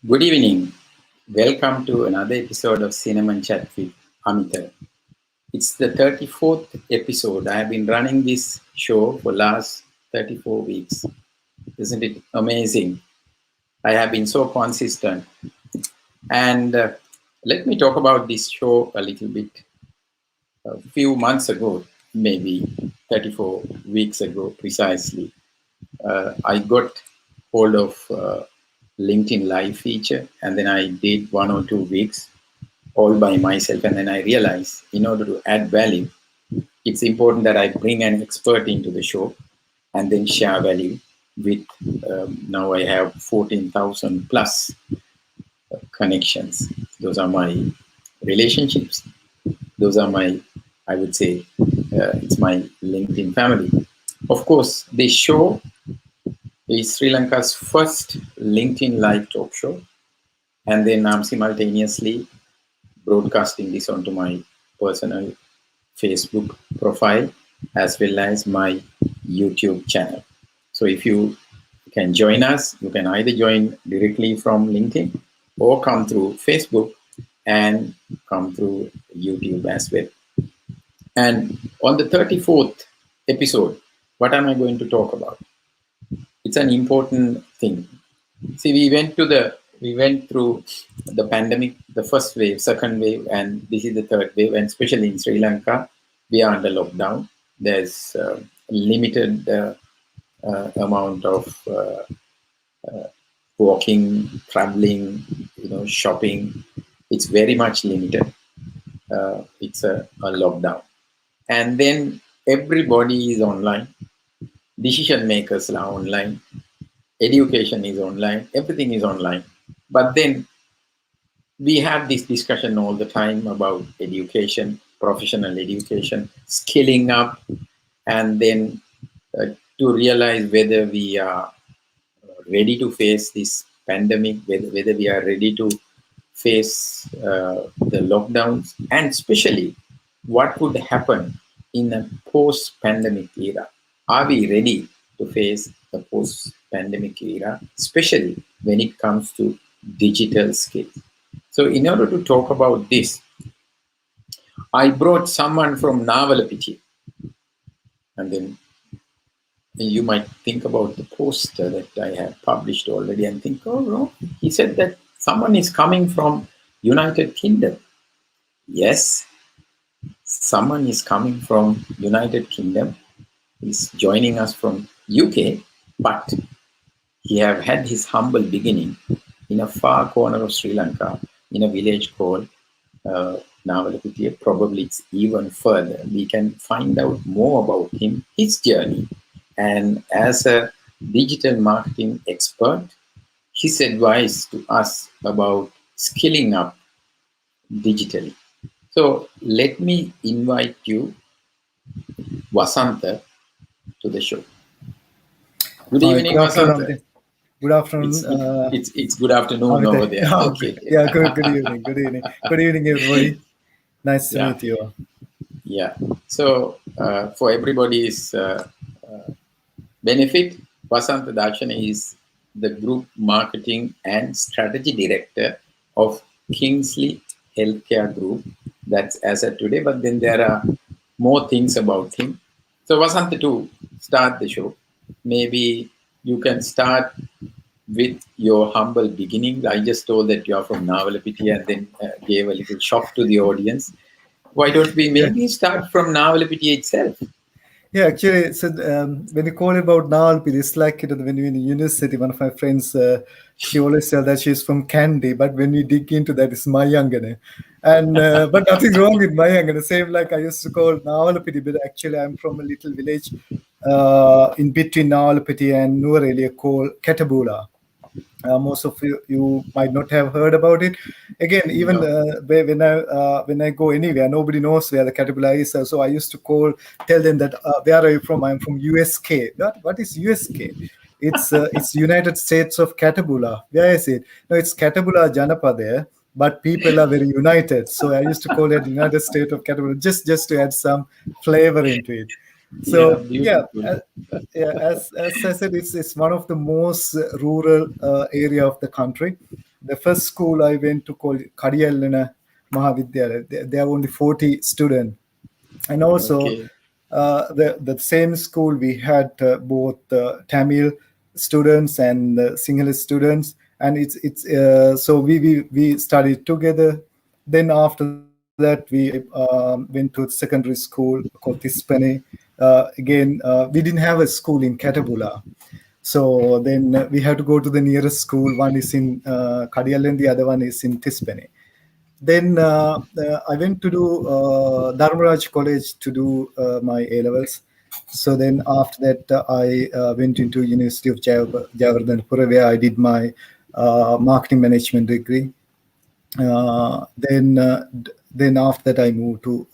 Good evening. Welcome to another episode of Cinnamon Chat with Amita. It's the 34th episode. I have been running this show for last 34 weeks. Isn't it amazing? I have been so consistent. And let me talk about this show a little bit. A few months ago, maybe 34 weeks ago precisely, I got hold of LinkedIn Live feature, and then I did 1 or 2 weeks all by myself. And then I realized in order to add value, it's important that I bring an expert into the show and then share value with, now I have 14,000 plus connections. Those are my relationships. Those are my, I would say, it's my LinkedIn family. Of course, this show is Sri Lanka's first LinkedIn live talk show. And then I'm simultaneously broadcasting this onto my personal Facebook profile as well as my YouTube channel. So if you can join us, you can either join directly from LinkedIn or come through Facebook and come through YouTube as well. And on the 34th episode, what am I going to talk about? It's an important thing. See, we went through the pandemic, the first wave, second wave, and this is the third wave. And especially in Sri Lanka, we are under lockdown. There's limited amount of walking, traveling, shopping. It's very much limited. It's a lockdown, and then everybody is online. Decision makers are online. Education is online. Everything is online. But then we have this discussion all the time about education, professional education, skilling up, and then to realize whether we are ready to face this pandemic, whether we are ready to face the lockdowns, and especially what would happen in a post-pandemic era. Are we ready to face the post-pandemic era, especially when it comes to digital skills? So in order to talk about this, I brought someone from Navalapiti. And then you might think about the poster that I have published already and think, oh no, he said that someone is coming from United Kingdom. Yes, someone is coming from United Kingdom. He's joining us from UK, but he have had his humble beginning in a far corner of Sri Lanka, in a village called Navalapitiya. Probably it's even further. We can find out more about him, his journey, and as a digital marketing expert, his advice to us about skilling up digitally. So let me invite you, Wasanta, to the show. Good evening, Wasanta. Good afternoon. It's good afternoon over there. Okay. Yeah, good evening. Good evening. Good evening, everybody. Nice to meet you. Yeah. So for everybody's benefit, Vasanta Darshana is the Group Marketing and Strategy Director of Kingsley Healthcare Group. That's as of today, but then there are more things about him. So Vasanta, to start the show, maybe you can start with your humble beginnings. I just told that you are from Navalapiti and then gave a little shock to the audience. Why don't we maybe start from Navalapiti itself? Yeah, actually, so when you call about Navalapiti, it's like when you're in university, one of my friends, she always said that she's from Kandy, but when we dig into that, it's Mayangane. And but nothing wrong with Mayangane. Same like I used to call Navalapiti, but actually I'm from a little village in between Navalapiti and Nuwara called Katabula. Most of you might not have heard about it. Again, even when I go anywhere, nobody knows where the Caterpillar is. So I used to tell them that where are you from? I'm from USK. What is USK? It's United States of Catabula. Where is it? No, it's Catabula Janapa there. But people are very united. So I used to call it United States of Catabula just to add some flavor into it. So as I said, it's one of the most rural area of the country. the first school I went to called Kadiyallana Mahavidyalaya. There are only 40 students. And also Okay. the same school we had both Tamil students and Sinhalese students, and it's so we studied together. Then after that we went to secondary school called Tispane. Again, we didn't have a school in Katabula, so then we had to go to the nearest school. One is in Kadiyal and the other one is in Tispane. Then I went to do Dharmaraj College to do my A levels. So then after that, I went into University of Javardhanpura, where I did my marketing management degree. Then after that I moved to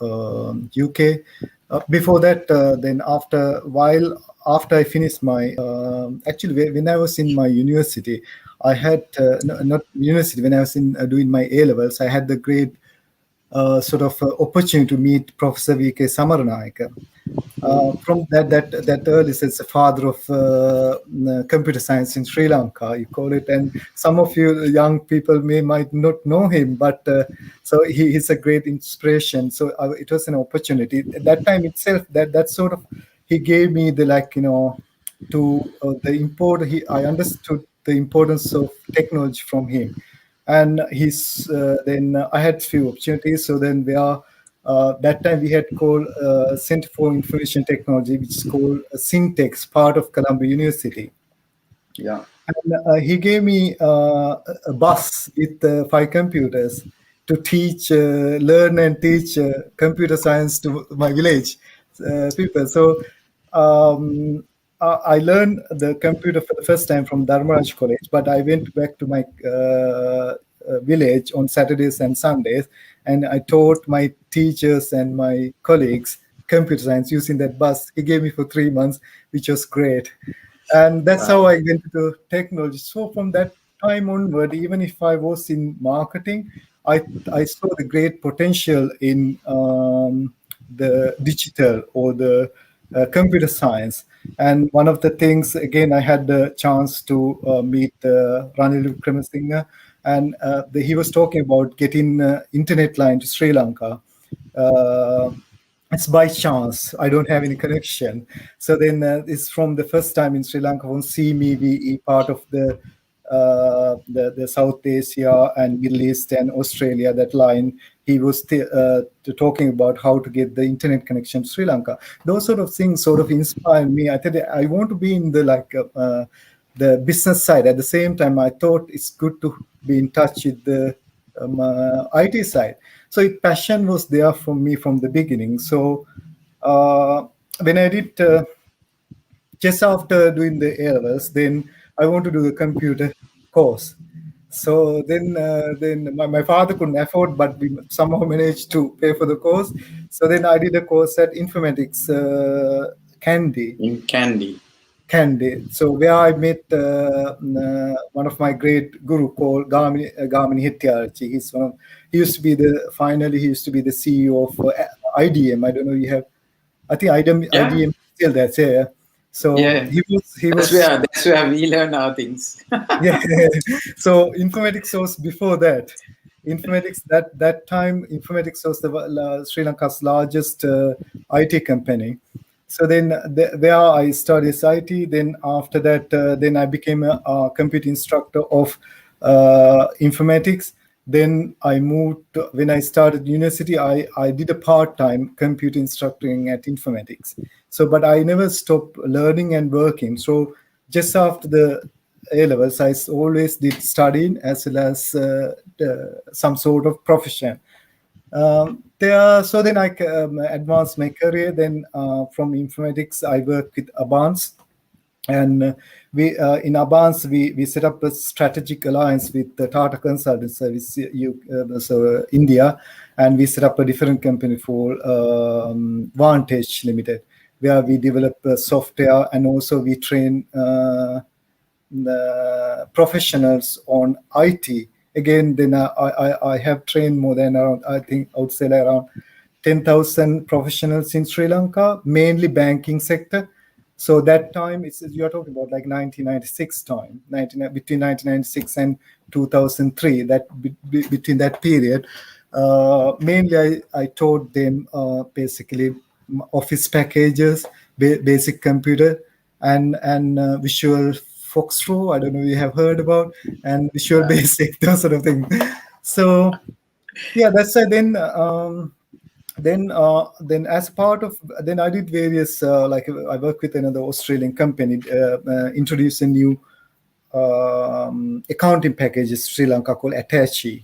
UK. Before that, then after I finished my actually when I was in my university, I had no, not university, when I was in doing my A levels, I had the great sort of opportunity to meet Professor V.K. Samaranayaka. From that early, it's the father of computer science in Sri Lanka, you call it, and some of you young people might not know him, but so he is a great inspiration. So it was an opportunity at that time itself, that sort of, he gave me the, like, to the import. I understood the importance of technology from him, and he's then I had few opportunities. So then we are that time we had called Center for Information Technology, which is called Syntex, part of Columbia University. Yeah. And he gave me a bus with 5 computers to learn and teach computer science to my village people. So I learned the computer for the first time from Dharmaraj College, but I went back to my village on Saturdays and Sundays, and I taught my teachers and my colleagues computer science using that bus. He gave me for 3 months, which was great. And that's how Wow. I went into technology. So from that time onward, even if I was in marketing, I saw the great potential in the digital or the computer science. And one of the things, again, I had the chance to meet Ranil Vikramasinghe, and he was talking about getting internet line to Sri Lanka. Uh, it's by chance. I don't have any connection. So then it's from the first time in Sri Lanka on CMEVE, part of the South Asia and Middle East and Australia, that line. He was talking about how to get the internet connection to Sri Lanka. Those sort of things sort of inspire me. I thought I want to be in the business side. At the same time, I thought it's good to be in touch with the IT side. So passion was there for me from the beginning. So when I did just after doing the A levels, then I want to do a computer course. So then my father couldn't afford, but we somehow managed to pay for the course. So then I did a course at informatics, Candy. In Candy. Candy. So where I met one of my great guru called Gamini Hettiarchi. He used to be he used to be the CEO of IDM. I don't know, you have, I think Yeah. IDM is still there. Yeah. So Yeah. he That's was where that's where we learn our things. yeah. So informatics was before that. Informatics, that time informatics was the Sri Lanka's largest IT company. So then where I studied IT. Then after that, then I became a computer instructor of informatics. Then I moved when I started university. I did a part-time computer instructing at informatics. So but I never stopped learning and working. So just after the A levels, I always did studying as well as some sort of profession. So then I advanced my career. Then from informatics, I worked with Abans, and we in Abans we set up a strategic alliance with the Tata Consulting Service, India, and we set up a different company for Vantage Limited, where we develop software, and also we train the professionals on IT. Again, then I have trained more than around, I think I would say around 10,000 professionals in Sri Lanka, mainly banking sector. So that time, you're talking about like 1996 time, between 1996 and 2003. Between that period, mainly I taught them basically office packages, basic computer, and Visual Foxtrot. I don't know if you have heard about, and Visual Basic, those sort of things. So yeah, that's why then as part of then I did various like I worked with another Australian company introduced a new accounting package in Sri Lanka called Attache,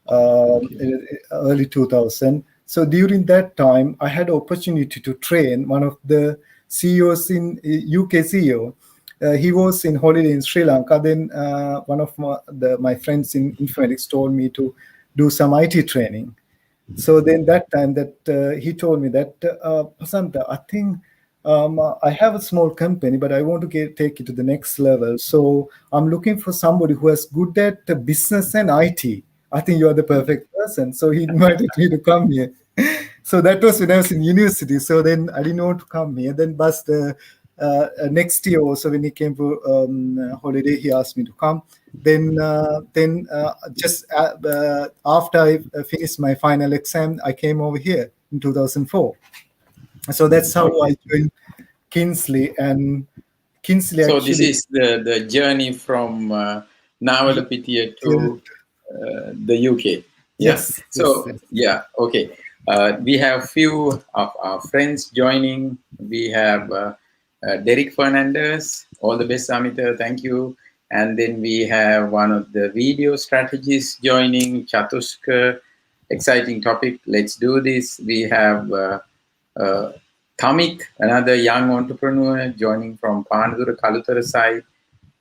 Okay. early 2000. So during that time, I had opportunity to train one of the CEOs in UK CEO. He was in holiday in Sri Lanka. Then one of my friends in informatics told me to do some IT training. So then that time that he told me that Pasanta, I think I have a small company, but I want to take it to the next level. So I'm looking for somebody who is good at business and IT. I think you are the perfect person. So he invited me to come here. So that was when I was in university. So then I didn't want to come here. Then, but next year also when he came for holiday, he asked me to come. Then just after I finished my final exam, I came over here in 2004. So that's how Okay. I joined Kingsley, and Kingsley So this actually. is the journey from Navalapitiya to the UK. Yeah. Yes, yes, So yes. yeah. Okay. We have few of our friends joining. We have Derek Fernandez. All the best, Amita. Thank you. And then we have one of the video strategists joining, Chatushka. Exciting topic. Let's do this. We have uh, Tamik, another young entrepreneur joining from Panadura Kalutara side.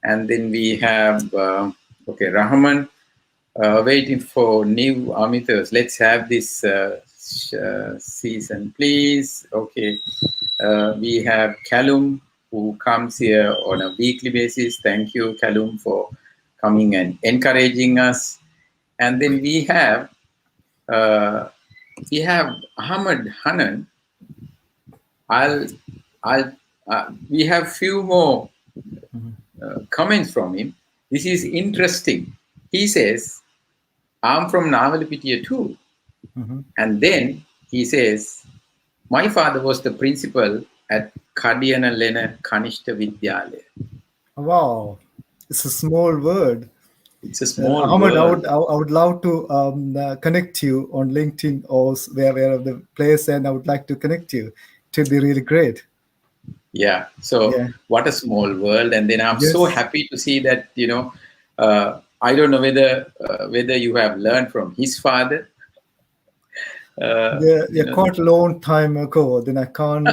And then we have, Rahman, waiting for new Amitas. Let's have this season, please. Okay. We have Callum, who comes here on a weekly basis. Thank you, Callum, for coming and encouraging us. And then uh, we have Ahmed Hanan. I'll, we have few more comments from him. This is interesting. He says, I'm from Navalapitiya too. Mhm. And then he says, my father was the principal at Kadiyana Lena Kanishta Vidyalaya. Wow, it's a small word. It's a small Ahmad, world. I would love to connect you on LinkedIn or where of the place, and I would like to connect you. It would be really great. Yeah. So Yeah. what a small world. And then I'm so Yes. happy to see that, I don't know whether you have learned from his father. Uh, Yeah, you yeah, know, quite a long time ago. Then I can't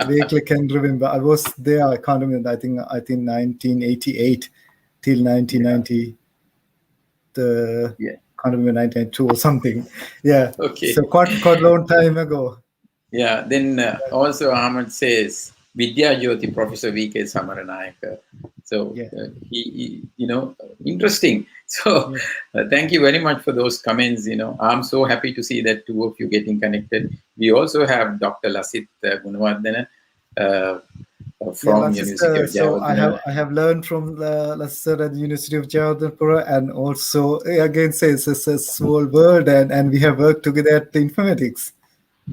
vaguely can remember. I was there. I can't remember. I think 1988 till yeah. 1990. The Yeah. can't remember 1992 or something. Yeah. Okay. So quite a long time ago. Yeah, then also Ahmed says Vidya Jyoti, Professor V.K. Samaranayaka. So Yeah. interesting. So Yeah. thank you very much for those comments. I'm so happy to see that two of you getting connected. We also have Dr. Lasit Gunawardena uh, Yeah, from University Leicester. of So I have Jayawardena. I have learned from Leicester at the University of Jawadharpura, and also again says it's a small world, and we have worked together at the informatics.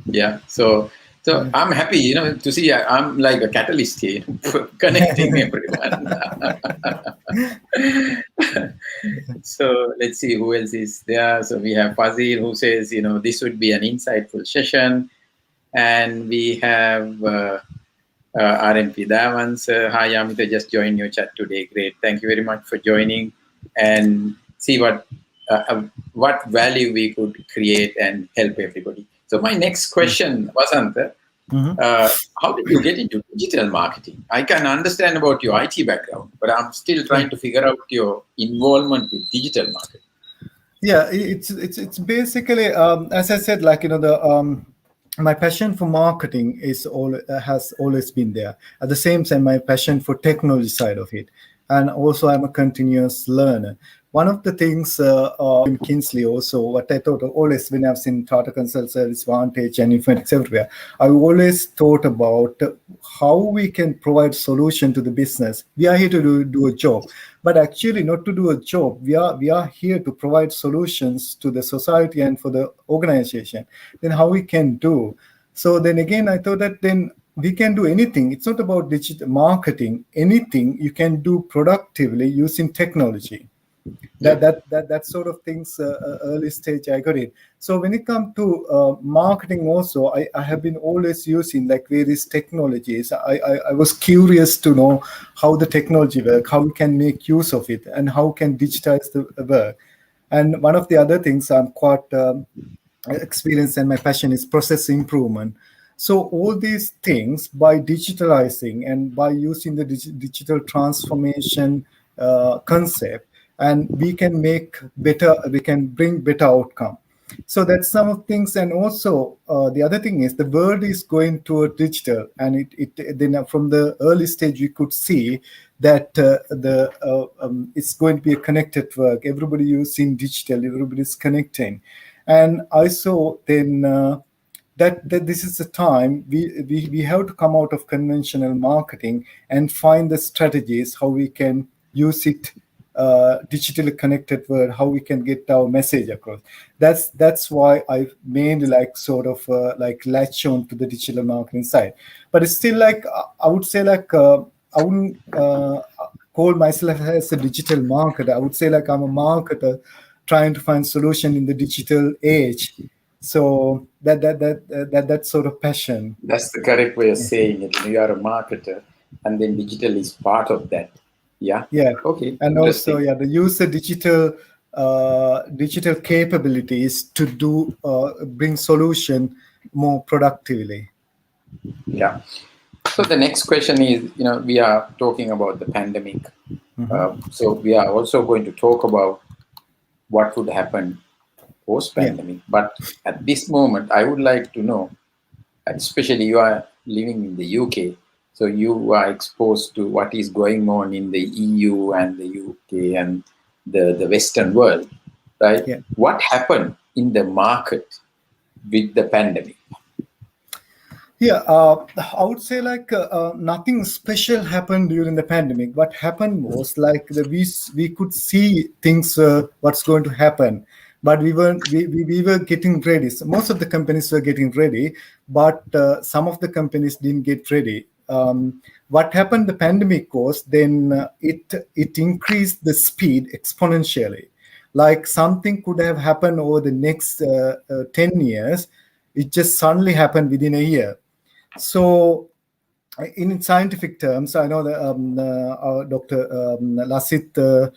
Yeah, so Yeah. I'm happy, to see I'm like a catalyst here, connecting everyone. So let's see who else is there. So we have Fazil who says, this would be an insightful session. And we have RMP Davans. Hi, Amita, just joined your chat today. Great. Thank you very much for joining and see what value we could create and help everybody. So my next question, Vasant, Mhm. how did you get into digital marketing? I can understand about your IT background, but I'm still Yeah. trying to figure out your involvement with digital marketing. Yeah, it's basically as I said, like the my passion for marketing is all has always been there. At the same time, my passion for technology side of it, and also I'm a continuous learner. one of the things in Kinsley also, what I thought always when I've seen Tata Consult Service, Vantage, and Informatics everywhere, I always thought about how we can provide solution to the business. We are here to do a job, but actually not to do a job. We are here to provide solutions to the society and for the organization. Then how we can do? So then again, I thought that then we can do anything. It's not about digital marketing. Anything you can do productively using technology. Yeah. That sort of things early stage I got it. So when it comes to marketing also, I have been always using like various technologies. I was curious to know how the technology work, how we can make use of it, and how can digitize the work. And one of the other things I'm quite experience and my passion is process improvement. So all these things, by digitalizing and by using the digital transformation concept, and we can make better, we can bring better outcome. So that's some of things. And also the other thing is the world is going toward digital, and it then from the early stage we could see that it's going to be a connected work. Everybody using digital, everybody's connecting. And I saw then that this is the time we have to come out of conventional marketing and find the strategies how we can use it digitally connected world, how we can get our message across. That's why I mainly like sort of like latch on to the digital marketing side. But it's still like I would say like I wouldn't call myself as a digital marketer. I would say like I'm a marketer trying to find solution in the digital age. So that sort of passion. That's the correct way of saying it. You are a marketer, and then digital is part of that. Yeah. Yeah, Okay. and also Interesting. yeah, the user digital capabilities to do bring solution more productively. Yeah. So the next question is, we are talking about the pandemic. So we are also going to talk about what would happen Yeah, post-pandemic. But at this moment, I would like to know, especially you are living in the UK, so you are exposed to what is going on in the EU and the UK and the Western world, right? yeah. What happened in the market with the pandemic? Yeah, I would say like nothing special happened during the pandemic. What happened was like we could see things what's going to happen, but we were getting ready. So most of the companies were getting ready, but some of the companies didn't get ready. What happened? The pandemic was then it increased the speed exponentially. Like something could have happened over the next 10 years. It just suddenly happened within a year. So, in scientific terms, I know that our Dr. Lasit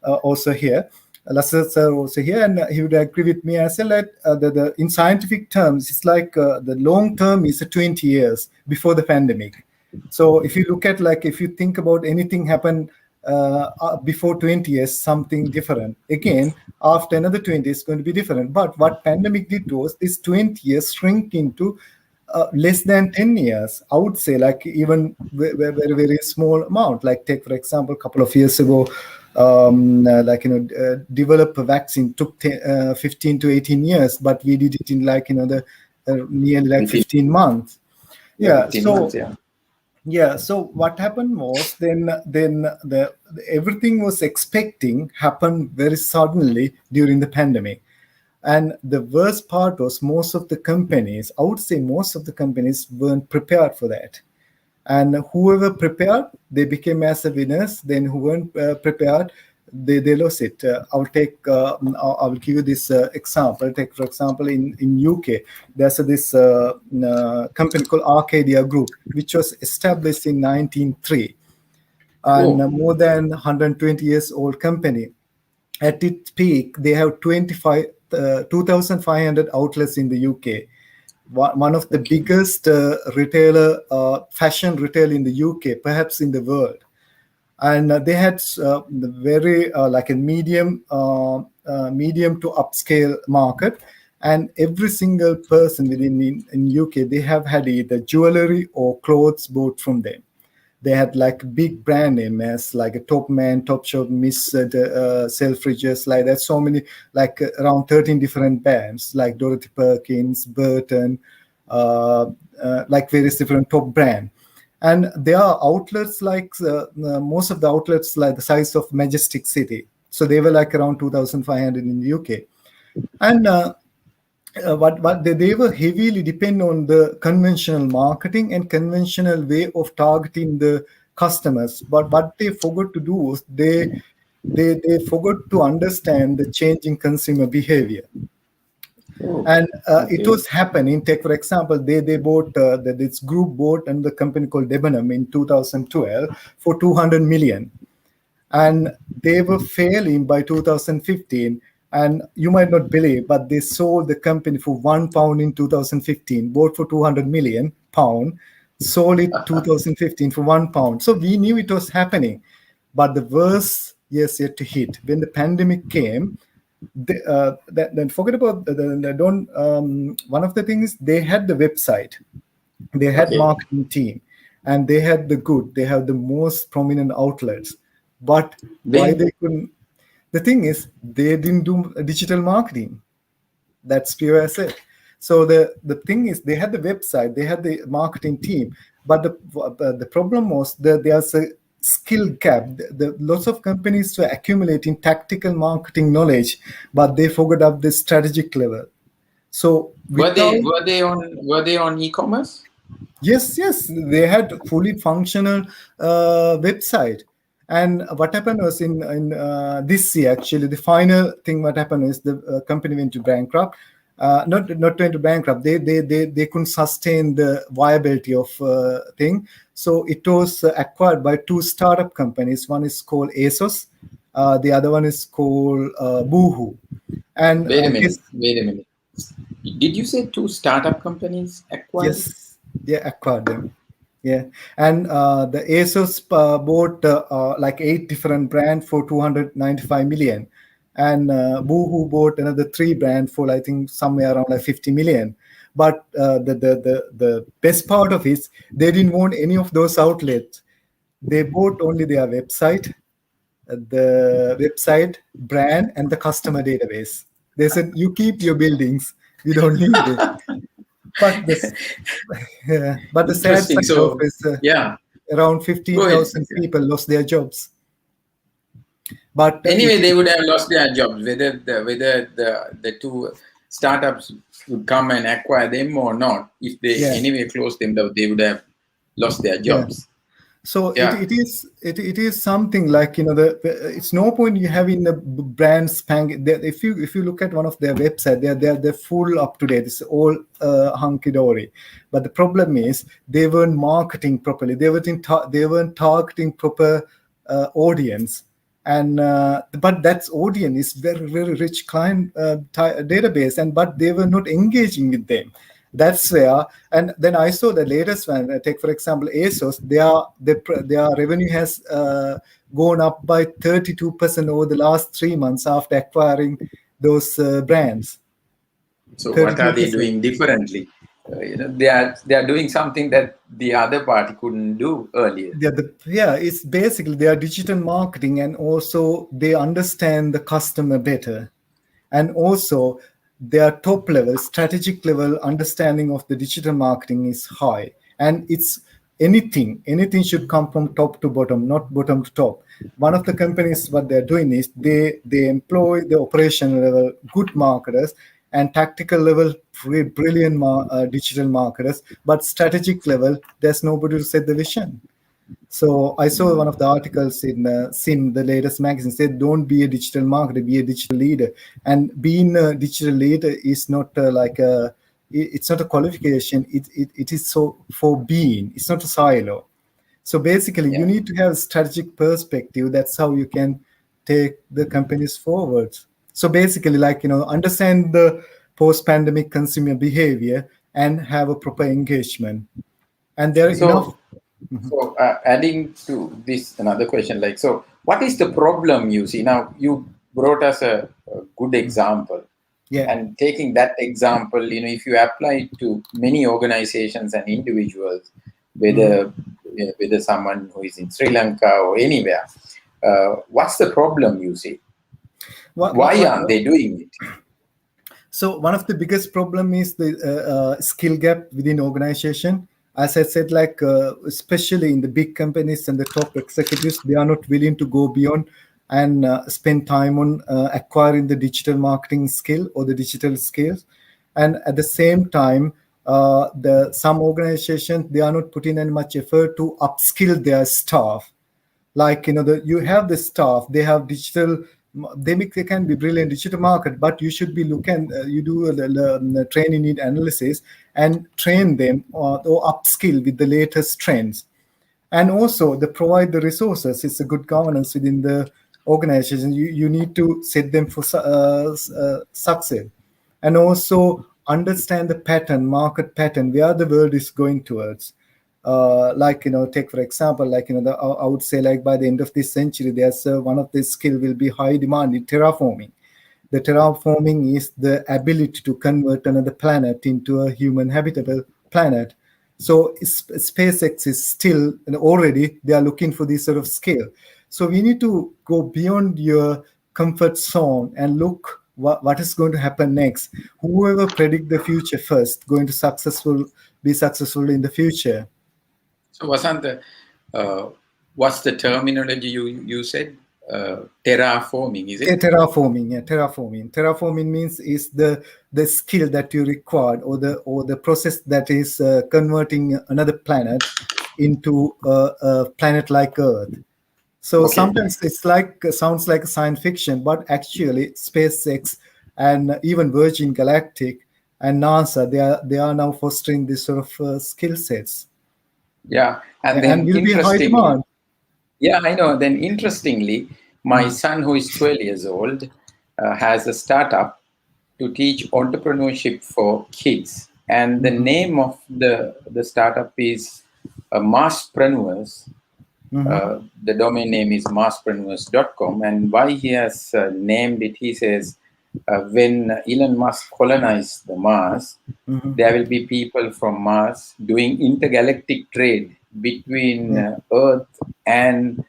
also here. Lasit sir also here, and he would agree with me as well that in scientific terms, it's like the long term is 20 years before the pandemic. So if you look at like if you think about anything happen before 20 years, something different. Again, after another 20 is going to be different. But what pandemic did was this 20 years shrink into less than 10 years. I would say like even very, very small amount. Like take, for example, a couple of years ago, develop a vaccine took 15 to 18 years, but we did it in like, nearly like 15 months. Yeah, Yeah. 15 months, So yeah. yeah, so what happened was then the everything was expecting happened very suddenly during the pandemic. And the worst part was most of the companies, I would say most of the companies weren't prepared for that. And whoever prepared, they became as a winners. Then who weren't prepared, they lost it. I'll give you this example. Take for example in UK, there's this company called Arcadia Group, which was established in 1903, and Oh, more than 120 years old company. At its peak, they have 2,500 outlets in the UK. One of the okay. biggest retailer, fashion retail in the UK, perhaps in the world. And they had the very like a medium to upscale market. And every single person within in UK, they have had either jewelry or clothes bought from them. They had like big brand name as like a Top Man, Top Shop, Miss Selfridges, like that. So many, like around 13 different brands, like Dorothy Perkins, Burton, uh, like various different top brand. And there are outlets like most of the outlets like the size of Majestic City. So they were like around 2,500 in the UK. And what they were heavily depend on the conventional marketing and conventional way of targeting the customers. But what they forgot to do was they forgot to understand the changing consumer behavior. Oh, And it okay. was happening. Take for example, they bought this group bought another company called Debenham in 2012 for 200 million, and they were failing by 2015. And you might not believe, but they sold the company for £1 in 2015, bought for 200 million pound, sold it 2015 for £1. So we knew it was happening, but the worst years yet to hit when the pandemic came. Then forget about the don't. One of the things, they had the website, they had Okay. marketing team, and they had the good, they have the most prominent outlets. But why Then they couldn't, the thing is they didn't do digital marketing. That's pure as it. So the thing is, they had the website, they had the marketing team, but the problem was that there's a skill gap. Lots of companies were accumulating tactical marketing knowledge, but they forgot up the strategic level. So were without, they on e-commerce? yes, yes, they had fully functional website. And what happened was in this year, actually, the final thing what happened is the company went to bankrupt. Not went to bankrupt. They couldn't sustain the viability of thing. So it was acquired by two startup companies. One is called ASOS. The other one is called Boohoo. And Wait a minute. guess, Wait a minute. Did you say two startup companies acquired? yes, they acquired them. Yeah, and the ASOS bought like 8 different brands for 295 million, and Boohoo bought another 3 brands for I think somewhere around like 50 million. But the best part of it is they didn't want any of those outlets. They bought only their website, the website brand, and the customer database. They said, "You keep your buildings. We don't need it." But this, yeah, but the sad Interesting. side of So, it is yeah, around go ahead. 15,000 people lost their jobs. But Anyway, they would have lost their jobs, whether the two startups would come and acquire them or not. If they yeah, anyway closed them down, they would have lost their yeah. jobs. So Yeah, it is something like, it's no point you having the brand spank. If you look at one of their website, they're full up to date. It's all hunky dory. But the problem is they weren't marketing properly. They weren't targeting proper audience. And but that's audience is very rich client database, and but they were not engaging with them. That's where. And then I saw the latest one. Take for example ASOS. Their revenue has gone up by 32% over the last 3 months after acquiring those brands. so what are they 32%. doing differently? They are doing something that the other party couldn't do earlier. Yeah, it's basically they are digital marketing, and also they understand the customer better, and also their top level strategic level understanding of the digital marketing is high. And it's anything should come from top to bottom, not bottom to top. One of the companies, what they're doing is they employ the operational level good marketers and tactical level brilliant digital marketers, but strategic level there's nobody to set the vision. So I saw one of the articles in SIM, the latest magazine, said, "Don't be a digital marketer, be a digital leader." And being a digital leader is not it's not a qualification. It is so for being. It's not a silo. So basically, you Yeah. need to have a strategic perspective. That's how you can take the companies forward. So basically, understand the post-pandemic consumer behavior and have a proper engagement. And there are enough. So, adding to this, another question, like, so what is the problem you see? Now, you brought us a good example. Yeah. And taking that example, if you apply it to many organizations and individuals, whether Mhm. whether someone who is in Sri Lanka or anywhere. What's the problem, you see? Why aren't what they doing it? So one of the biggest problem is the skill gap within organization. As I said, like especially in the big companies and the top executives, they are not willing to go beyond and spend time on acquiring the digital marketing skill or the digital skills. And at the same time, the some organizations they are not putting any much effort to upskill their staff. Like you have the staff, they have digital, they can be brilliant digital market, but you should be looking, you do a training need analysis and train them or upskill with the latest trends. And also the provide the resources. It's a good governance within the organization. You need to set them for success, and also understand the pattern, market pattern, where the world is going towards. Like take for example, like I would say, like by the end of this century, there's one of the skill will be high demand in terraforming. The terraforming is the ability to convert another planet into a human habitable planet. So SpaceX is still, and already they are looking for this sort of scale. So we need to go beyond your comfort zone and look what is going to happen next. Whoever predict the future first going to be successful in the future. So, Vasant, uh, what's the terminology you said? Terraforming, is Yeah, it? terraforming. Yeah, terraforming. Terraforming means is the skill that you required, or the process that is converting another planet into a planet like Earth. So Okay. sometimes it's like sounds like science fiction, but actually SpaceX and even Virgin Galactic and NASA they are now fostering this sort of skill sets, Yeah. And and then will be in high interestingly, demand. yeah, I know. Then interestingly, my Mm. son, who is 12 years old, has a startup to teach entrepreneurship for kids. And the Mhm. name of the startup is Masspronunce. Mhm. The domain name is masspronunce.com. And why he has named it, he says, when Elon Musk colonized the Mars, Mhm. there will be people from Mars doing intergalactic trade between Yeah. Earth and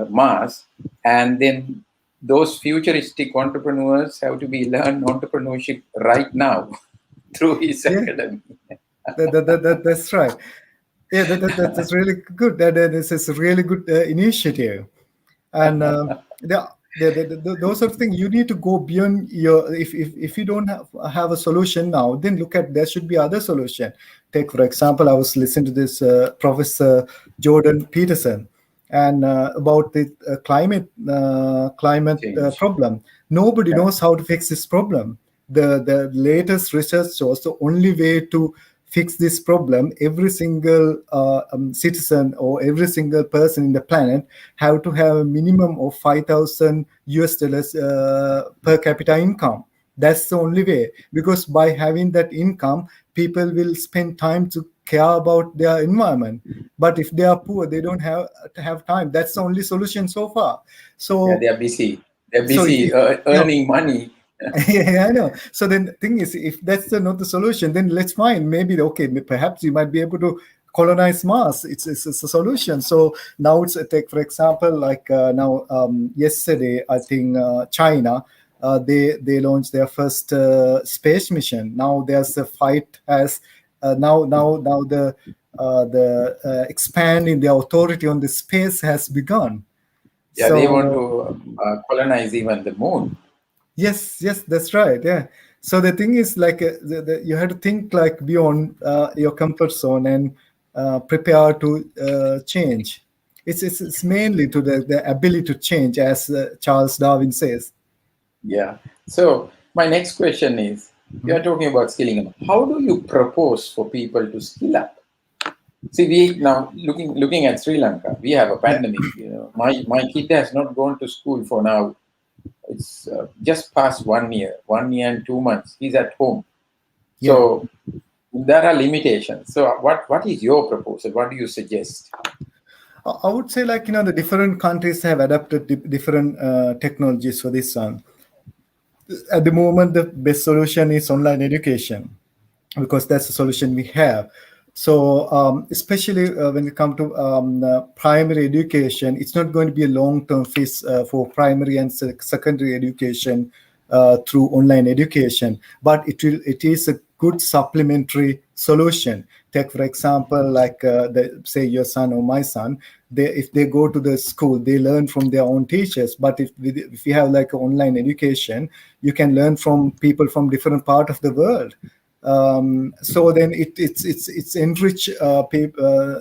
Mars. And then those futuristic entrepreneurs have to be learn entrepreneurship right now through his Yeah. academy. That's right. Yeah, that's really good. This is a really good initiative, and those sort of things you need to go beyond your. If you don't have a solution now, then look at there should be other solution. Take for example, I was listening to this Professor Jordan Peterson, and about the climate Change. problem. Nobody Yeah. knows how to fix this problem. The latest research shows the only way to fix this problem, every single citizen or every single person in the planet have to have a minimum of 5,000 US dollars per capita income. That's the only way, because by having that income, people will spend time to care about their environment. But if they are poor, they don't have to have time. That's the only solution so far. Yeah, So they are busy. They're so if busy you, no, earning money. yeah, I know. So then the thing is, if that's not the solution, then let's find maybe okay, perhaps you might be able to colonize Mars. It's a solution. So now it's a take for example, like now yesterday I think China they launched their first space mission. Now there's a fight as now the expanding the authority on the space has begun. Yeah, they want So to colonize even the moon. yes, yes, that's right. Yeah. So the thing is, like, you have to think like beyond your comfort zone and prepare to change. It's mainly to the ability to change, as Charles Darwin says. Yeah. So my next question is, you are Mhm. talking about skilling up. How do you propose for people to skill up? See, we now looking at Sri Lanka, we have a Yeah, pandemic. You know, my kid has not gone to school for now. It's just past 1 year, 1 year and 2 months. He's at home. yeah. So there are limitations. So what is your proposal? What do you suggest? I would say, like, the different countries have adapted different technologies for this one. At the moment, the best solution is online education, because that's the solution we have. So, especially when it comes to primary education, it's not going to be a long-term fix for primary and secondary education through online education, but it is a good supplementary solution. Take for example, like say your son or my son, if they go to the school, they learn from their own teachers. But if you have like online education, you can learn from people from different part of the world. So then it's enrich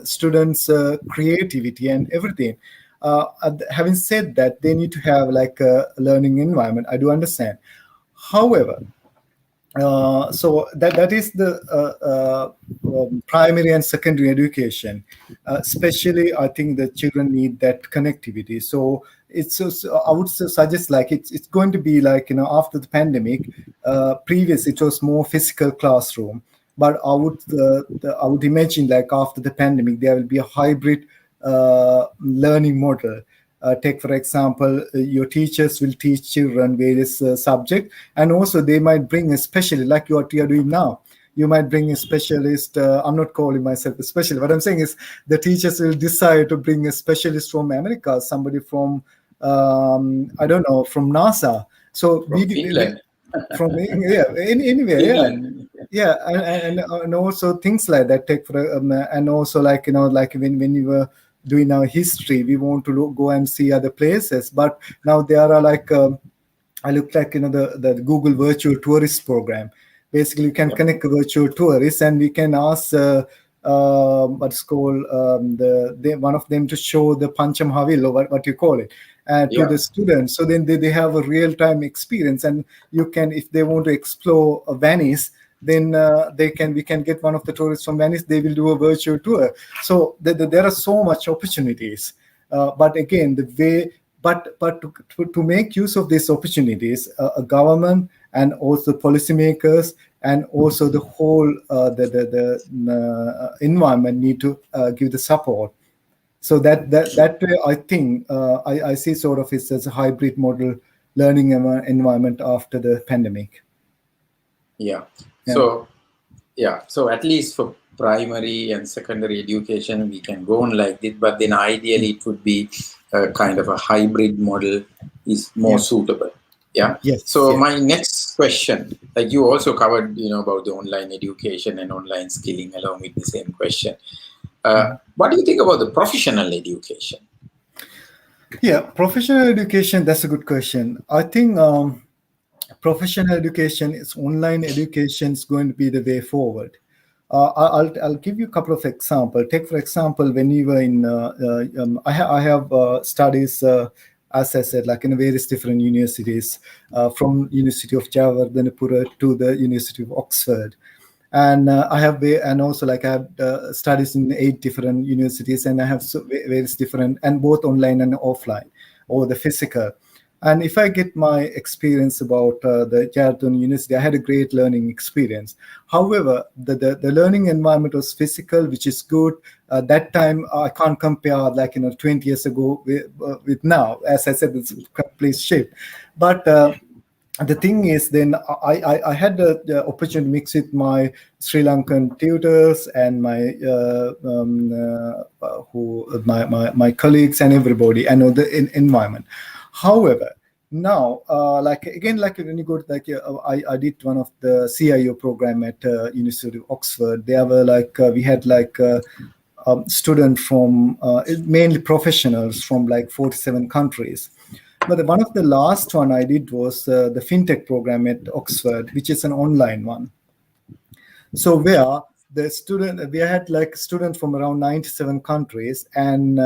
students' creativity and everything. Having said that, they need to have like a learning environment. I do understand. However, so that is the primary and secondary education. Especially, I think the children need that connectivity. So I would suggest like it's going to be like after the pandemic. Previous it was more physical classroom, but I would imagine like after the pandemic there will be a hybrid learning model. Take for example, your teachers will teach children various subjects, and also they might bring a specialist like what you are doing now. You might bring a specialist. I'm not calling myself a specialist. What I'm saying is the teachers will decide to bring a specialist from America, somebody from I don't know, from NASA. So from Finland. from yeah, anywhere, yeah, Finland. yeah, and also things like that. Take for and also like like when you were doing our history, we want to go and see other places, but now there are like I looked like the Google virtual tourist program. Basically, you can Yeah. connect a virtual tourists, and we can ask what's called one of them to show the Pancham Havil, or what you call it, to Yeah. the students. So then they have a real time experience, and you can, if they want to explore Venice, then we can get one of the tourists from Venice. They will do a virtual tour. So there are so much opportunities. But again, the way but to make use of these opportunities, a government and also policymakers and also the whole the environment need to give the support. So that way, I think I see sort of it as a hybrid model learning environment after the pandemic. Yeah. Yeah. So yeah. So at least for primary and secondary education, we can go on like this. But then ideally, it would be a kind of a hybrid model is more Yeah. suitable. Yeah. Yes. So Yeah. my next question, like you also covered, about the online education and online skilling along with the same question. What do you think about the professional education? Yeah. Professional education. That's a good question. I think. Professional education is online education is going to be the way forward. I'll give you a couple of examples. Take for example, when you were in I have studies as I said, like in various different universities, from University of Jawaharlal to the University of Oxford, and and also like I have studies in 8 different universities, and I have various different, and both online and offline, or the physical. And if I get my experience about the Jawaharlal University, I had a great learning experience. However, the learning environment was physical, which is good. That time, I can't compare like 20 years ago with now. As I said, it's a complete shift. But the thing is, then I had the opportunity to mix with my Sri Lankan tutors and my colleagues and everybody. I know the environment. However, now, like again, like when you go to like I did one of the CIO program at University of Oxford. There were like we had like students from mainly professionals from like 47 countries. But one of the last one I did was the fintech program at Oxford, which is an online one. So where we had like students from around 97 countries, and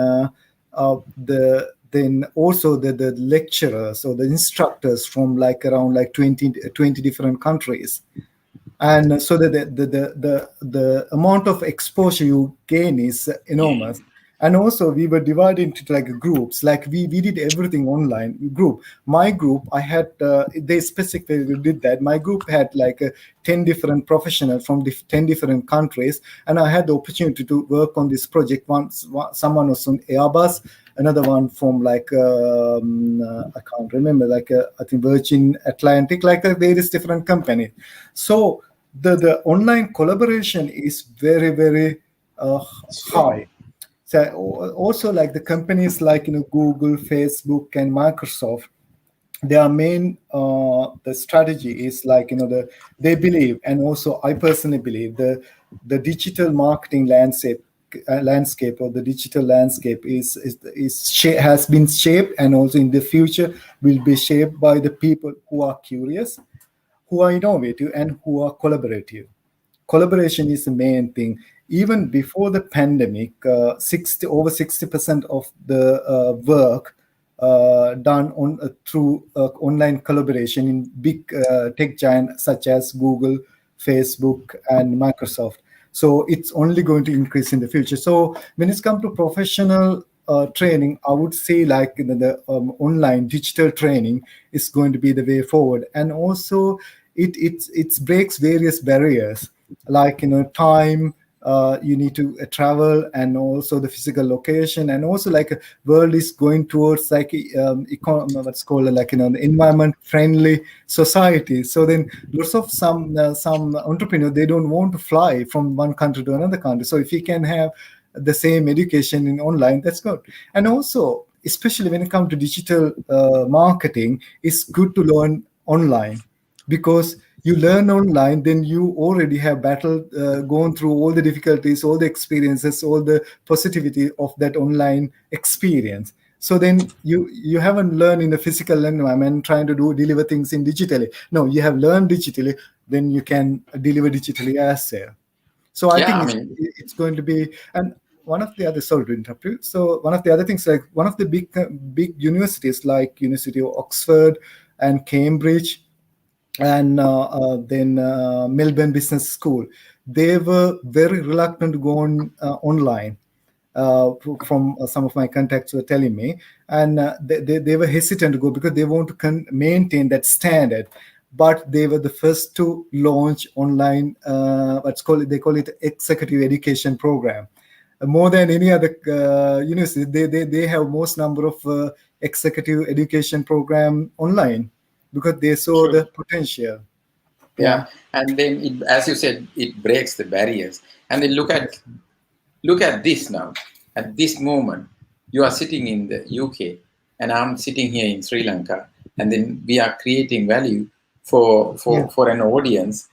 then also the lecturers or the instructors from like around like 20 different countries. And so the amount of exposure you gain is enormous. And also we were divided into like groups, like we did everything online group. My group, I had they specifically did that. My group had like 10 different professionals from 10 different countries, and I had the opportunity to work on this project. Someone was from Airbus, another one from like I can't remember, like I think Virgin Atlantic, like various different companies. So the online collaboration is very, very Strong. high. So also like the companies like Google, Facebook, and Microsoft, their main the strategy is like they believe, and also I personally believe, the digital marketing landscape or the digital landscape has been shaped, and also in the future will be shaped by the people who are curious, who are innovative, and who are collaborative. Collaboration is the main thing. Even before the pandemic, 60% of the work done through online collaboration in big tech giants such as Google, Facebook, and Microsoft. So it's only going to increase in the future. So when it's come to professional training, I would say like the online digital training is going to be the way forward, and also it breaks various barriers like time. You need to travel, and also the physical location, and also like world is going towards like what's called like the environment friendly society. So then lots of some entrepreneur, they don't want to fly from one country to another country. So if you can have the same education in online, that's good. And also especially when it comes to digital marketing, it's good to learn online, because you learn online, then you already have battled, gone through all the difficulties, all the experiences, all the positivity of that online experience. So then you haven't learned in a physical environment trying to deliver things in digitally. No, you have learned digitally, then you can deliver digitally as well. So I Yeah, think I mean, it's going to be. And one of the other, sorry to interrupt you. So one of the other things, like one of the big universities like University of Oxford and Cambridge, and then Melbourne Business School, they were very reluctant to go online. From some of my contacts were telling me, and they were hesitant to go because they want to maintain that standard. But they were the first to launch online. They call it executive education program. More than any other university, they have most number of executive education program online because they saw true. the potential. Yeah. Yeah, and then as you said, it breaks the barriers. And then look at this now. At this moment, you are sitting in the UK, and I'm sitting here in Sri Lanka, and then we are creating value for Yeah. an audience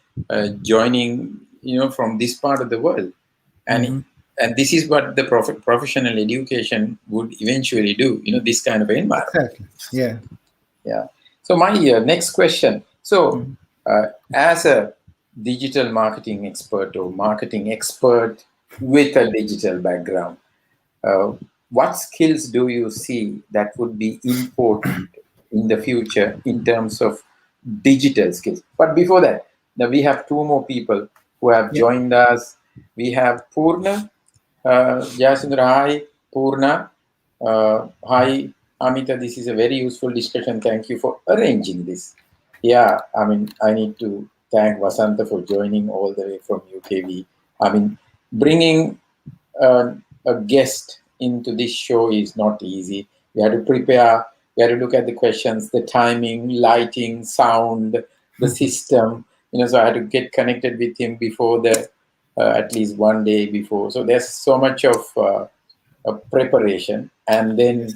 joining, from this part of the world, and Hmm. and this is what the professional education would eventually do. This kind of environment. Exactly. Yeah. Yeah. So my next question. So, Mhm. as a digital marketing expert or marketing expert with a digital background, uh, what skills do you see that would be important in the future in terms of digital skills? But before that, now we have two more people who have Yeah. joined us. We have Purna. Jasundra, hi. Purna. Hi, Amita. This is a very useful discussion. Thank you for arranging this. Yeah, I mean, I need to thank Vasanta for joining all the way from UKV. I mean, bringing a guest into this show is not easy. We had to prepare, we had to look at the questions, the timing, lighting, sound, the system. So I had to get connected with him before at least one day before. So there's so much of preparation. And then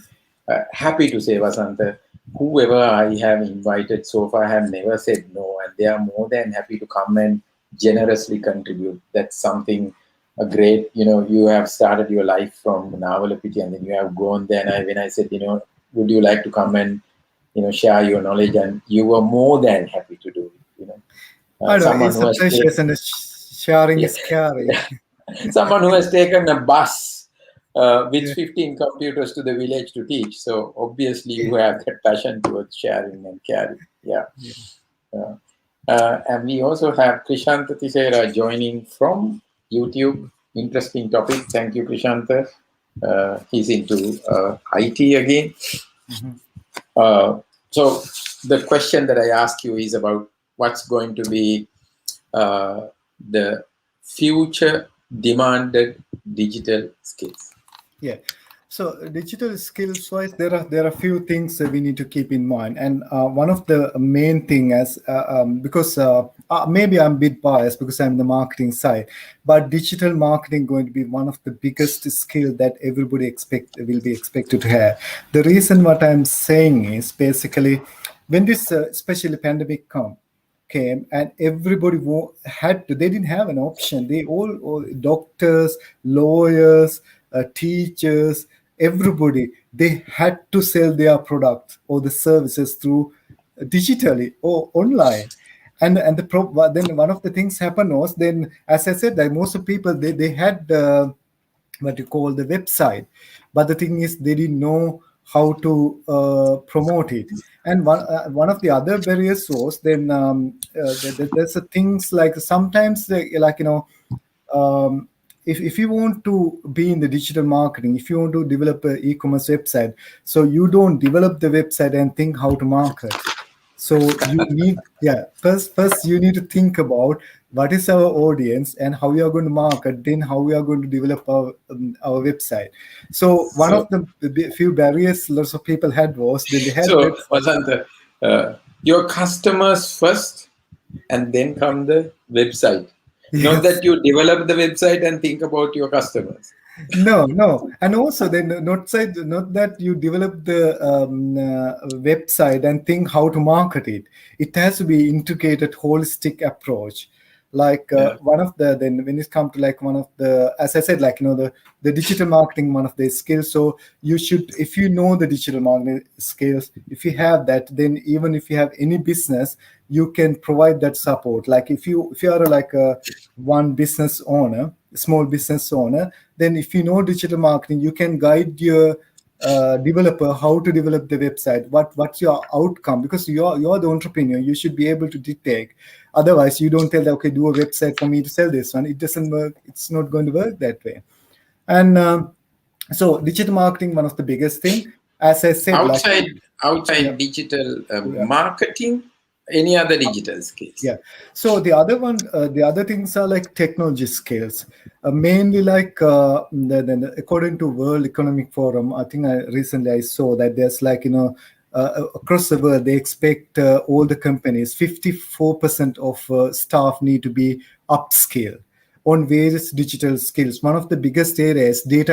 happy to say, Vasanta, whoever I have invited so far have never said no, and they are more than happy to come and generously contribute. That's something great. You have started your life from Navalapiti, and then you have gone there. And when I said, would you like to come and share your knowledge, and you were more than happy to do it. I know Someone it's who a has precious, taken, and sharing yeah, is caring. someone who has taken a bus with Yeah. 15 computers to the village to teach. So obviously Yeah. you have that passion towards sharing and caring. Yeah. Yeah. Uh, and we also have Krishanta Tisera joining from YouTube. Interesting topic. Thank you, Krishanta. He's into IT again. Mhm. Uh, so the question that I ask you is about what's going to be uh, the future demanded digital skills. Yeah. So digital skills wise, there are few things that we need to keep in mind, and one of the main thing as because maybe I'm a bit biased because I'm the marketing side, but digital marketing going to be one of the biggest skill that everybody expect will be expected to have. The reason what I'm saying is basically when this especially pandemic came and everybody had to, they didn't have an option, they all doctors, lawyers, teachers, everybody, they had to sell their products or the services through digitally or online. And then one of the things happened was, then as I said, that most of people, they had what you call the website, but the thing is they didn't know how to promote it. And one of the other barriers was then there's a things like sometimes like if you want to be in the digital marketing, if you want to develop an e-commerce website, so you don't develop the website and think how to market. So you need, yeah, first you need to think about what is our audience and how we are going to market, then how we are going to develop our website. So one of So, the few barriers lots of people had was then they had so website. Vasanta, your customers first, and then come the website. Not Yes. that you develop the website and think about your customers. No, and also then not that you develop the website and think how to market it. It has to be integrated, holistic approach. Like Yeah. one of the then when it comes to like one of the, as I said, like the digital marketing, one of the skills. So you should, if you know the digital marketing skills, if you have that, then even if you have any business, you can provide that support. Like if you are like a one business owner, small business owner, then if you know digital marketing, you can guide your developer how to develop the website, what's your outcome, because you're the entrepreneur, you should be able to detect. Otherwise you don't tell them, okay, do a website for me to sell this one. It doesn't work, it's not going to work that way. And so digital marketing, one of the biggest thing, as I said, like Outside yeah, outside digital yeah. marketing, any other digital skills? Yeah. So the other things are like technology skills, mainly like according to World Economic Forum. I think recently I saw that there's like across the world they expect all the companies 54% of staff need to be upskilled on various digital skills. One of the biggest areas, data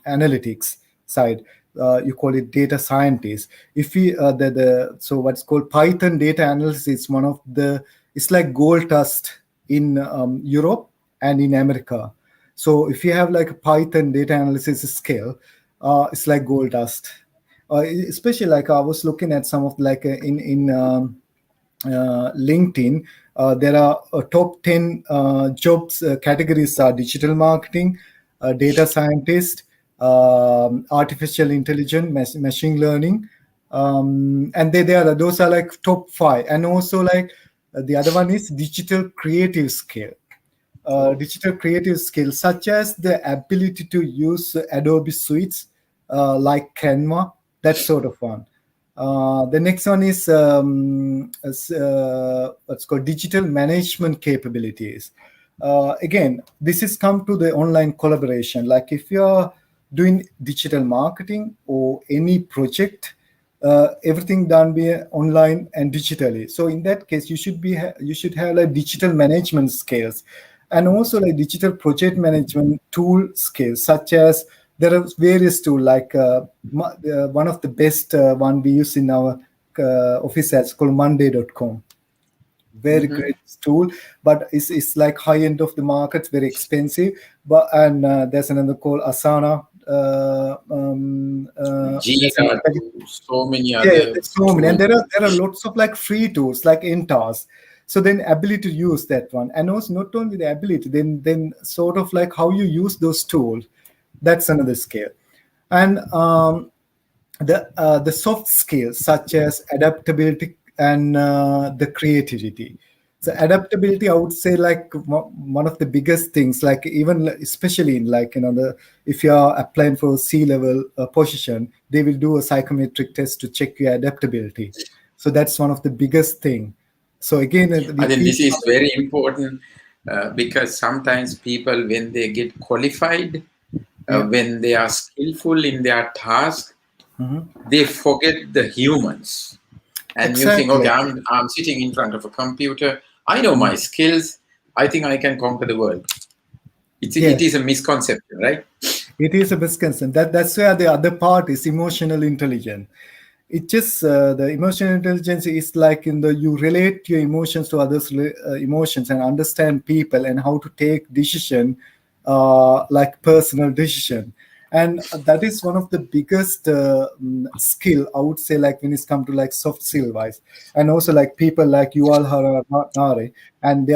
analytics side. You call it data scientist. If we the so what's called Python data analysis is one of the, it's like gold dust in Europe and in America. So if you have like a Python data analysis skill, it's like gold dust. Especially like I was looking at some of like in LinkedIn, there are top 10 jobs categories are digital marketing, data scientist, artificial intelligence, machine learning, and they are those are like top five. And also like the other one is Oh. digital creative skills such as the ability to use Adobe suites like Canva, that sort of one. The next one is what's called digital management capabilities. Again, this is come to the online collaboration. Like if you're doing digital marketing or any project, everything done be online and digitally. So in that case, you should have like digital management skills, and also like digital project management tool skills, such as there are various tools like one of the best one we use in our office as called Monday.com. Very Hmm. great tool, but it's like high end of the market, very expensive. But and there's another called Asana. There's Jira, another, so many yeah, other there's so many, and tools. there are lots of like free tools like Intas. So then ability to use that one, and also not only the ability, then sort of like how you use those tools. That's another skill. And the soft skills such as adaptability and the creativity. So adaptability, I would say, like one of the biggest things. Like even especially in like the, if you are applying for C-level position, they will do a psychometric test to check your adaptability. So that's one of the biggest thing. So again, I if think we this is very important because sometimes people, when they get qualified, Yeah. when they are skillful in their task, Hmm. they forget the humans. And you think, okay, Exactly. I'm sitting in front of a computer. I know my skills. I think I can conquer the world. It Yeah. is a misconception, right? It is a misconception. That's where the other part is emotional intelligence. It just the emotional intelligence is like in the you relate your emotions to others' emotions and understand people and how to take decision, like personal decision. And that is one of the biggest skill I would say, like when it's come to like soft skill wise. And also like people like Yuval Harari, and they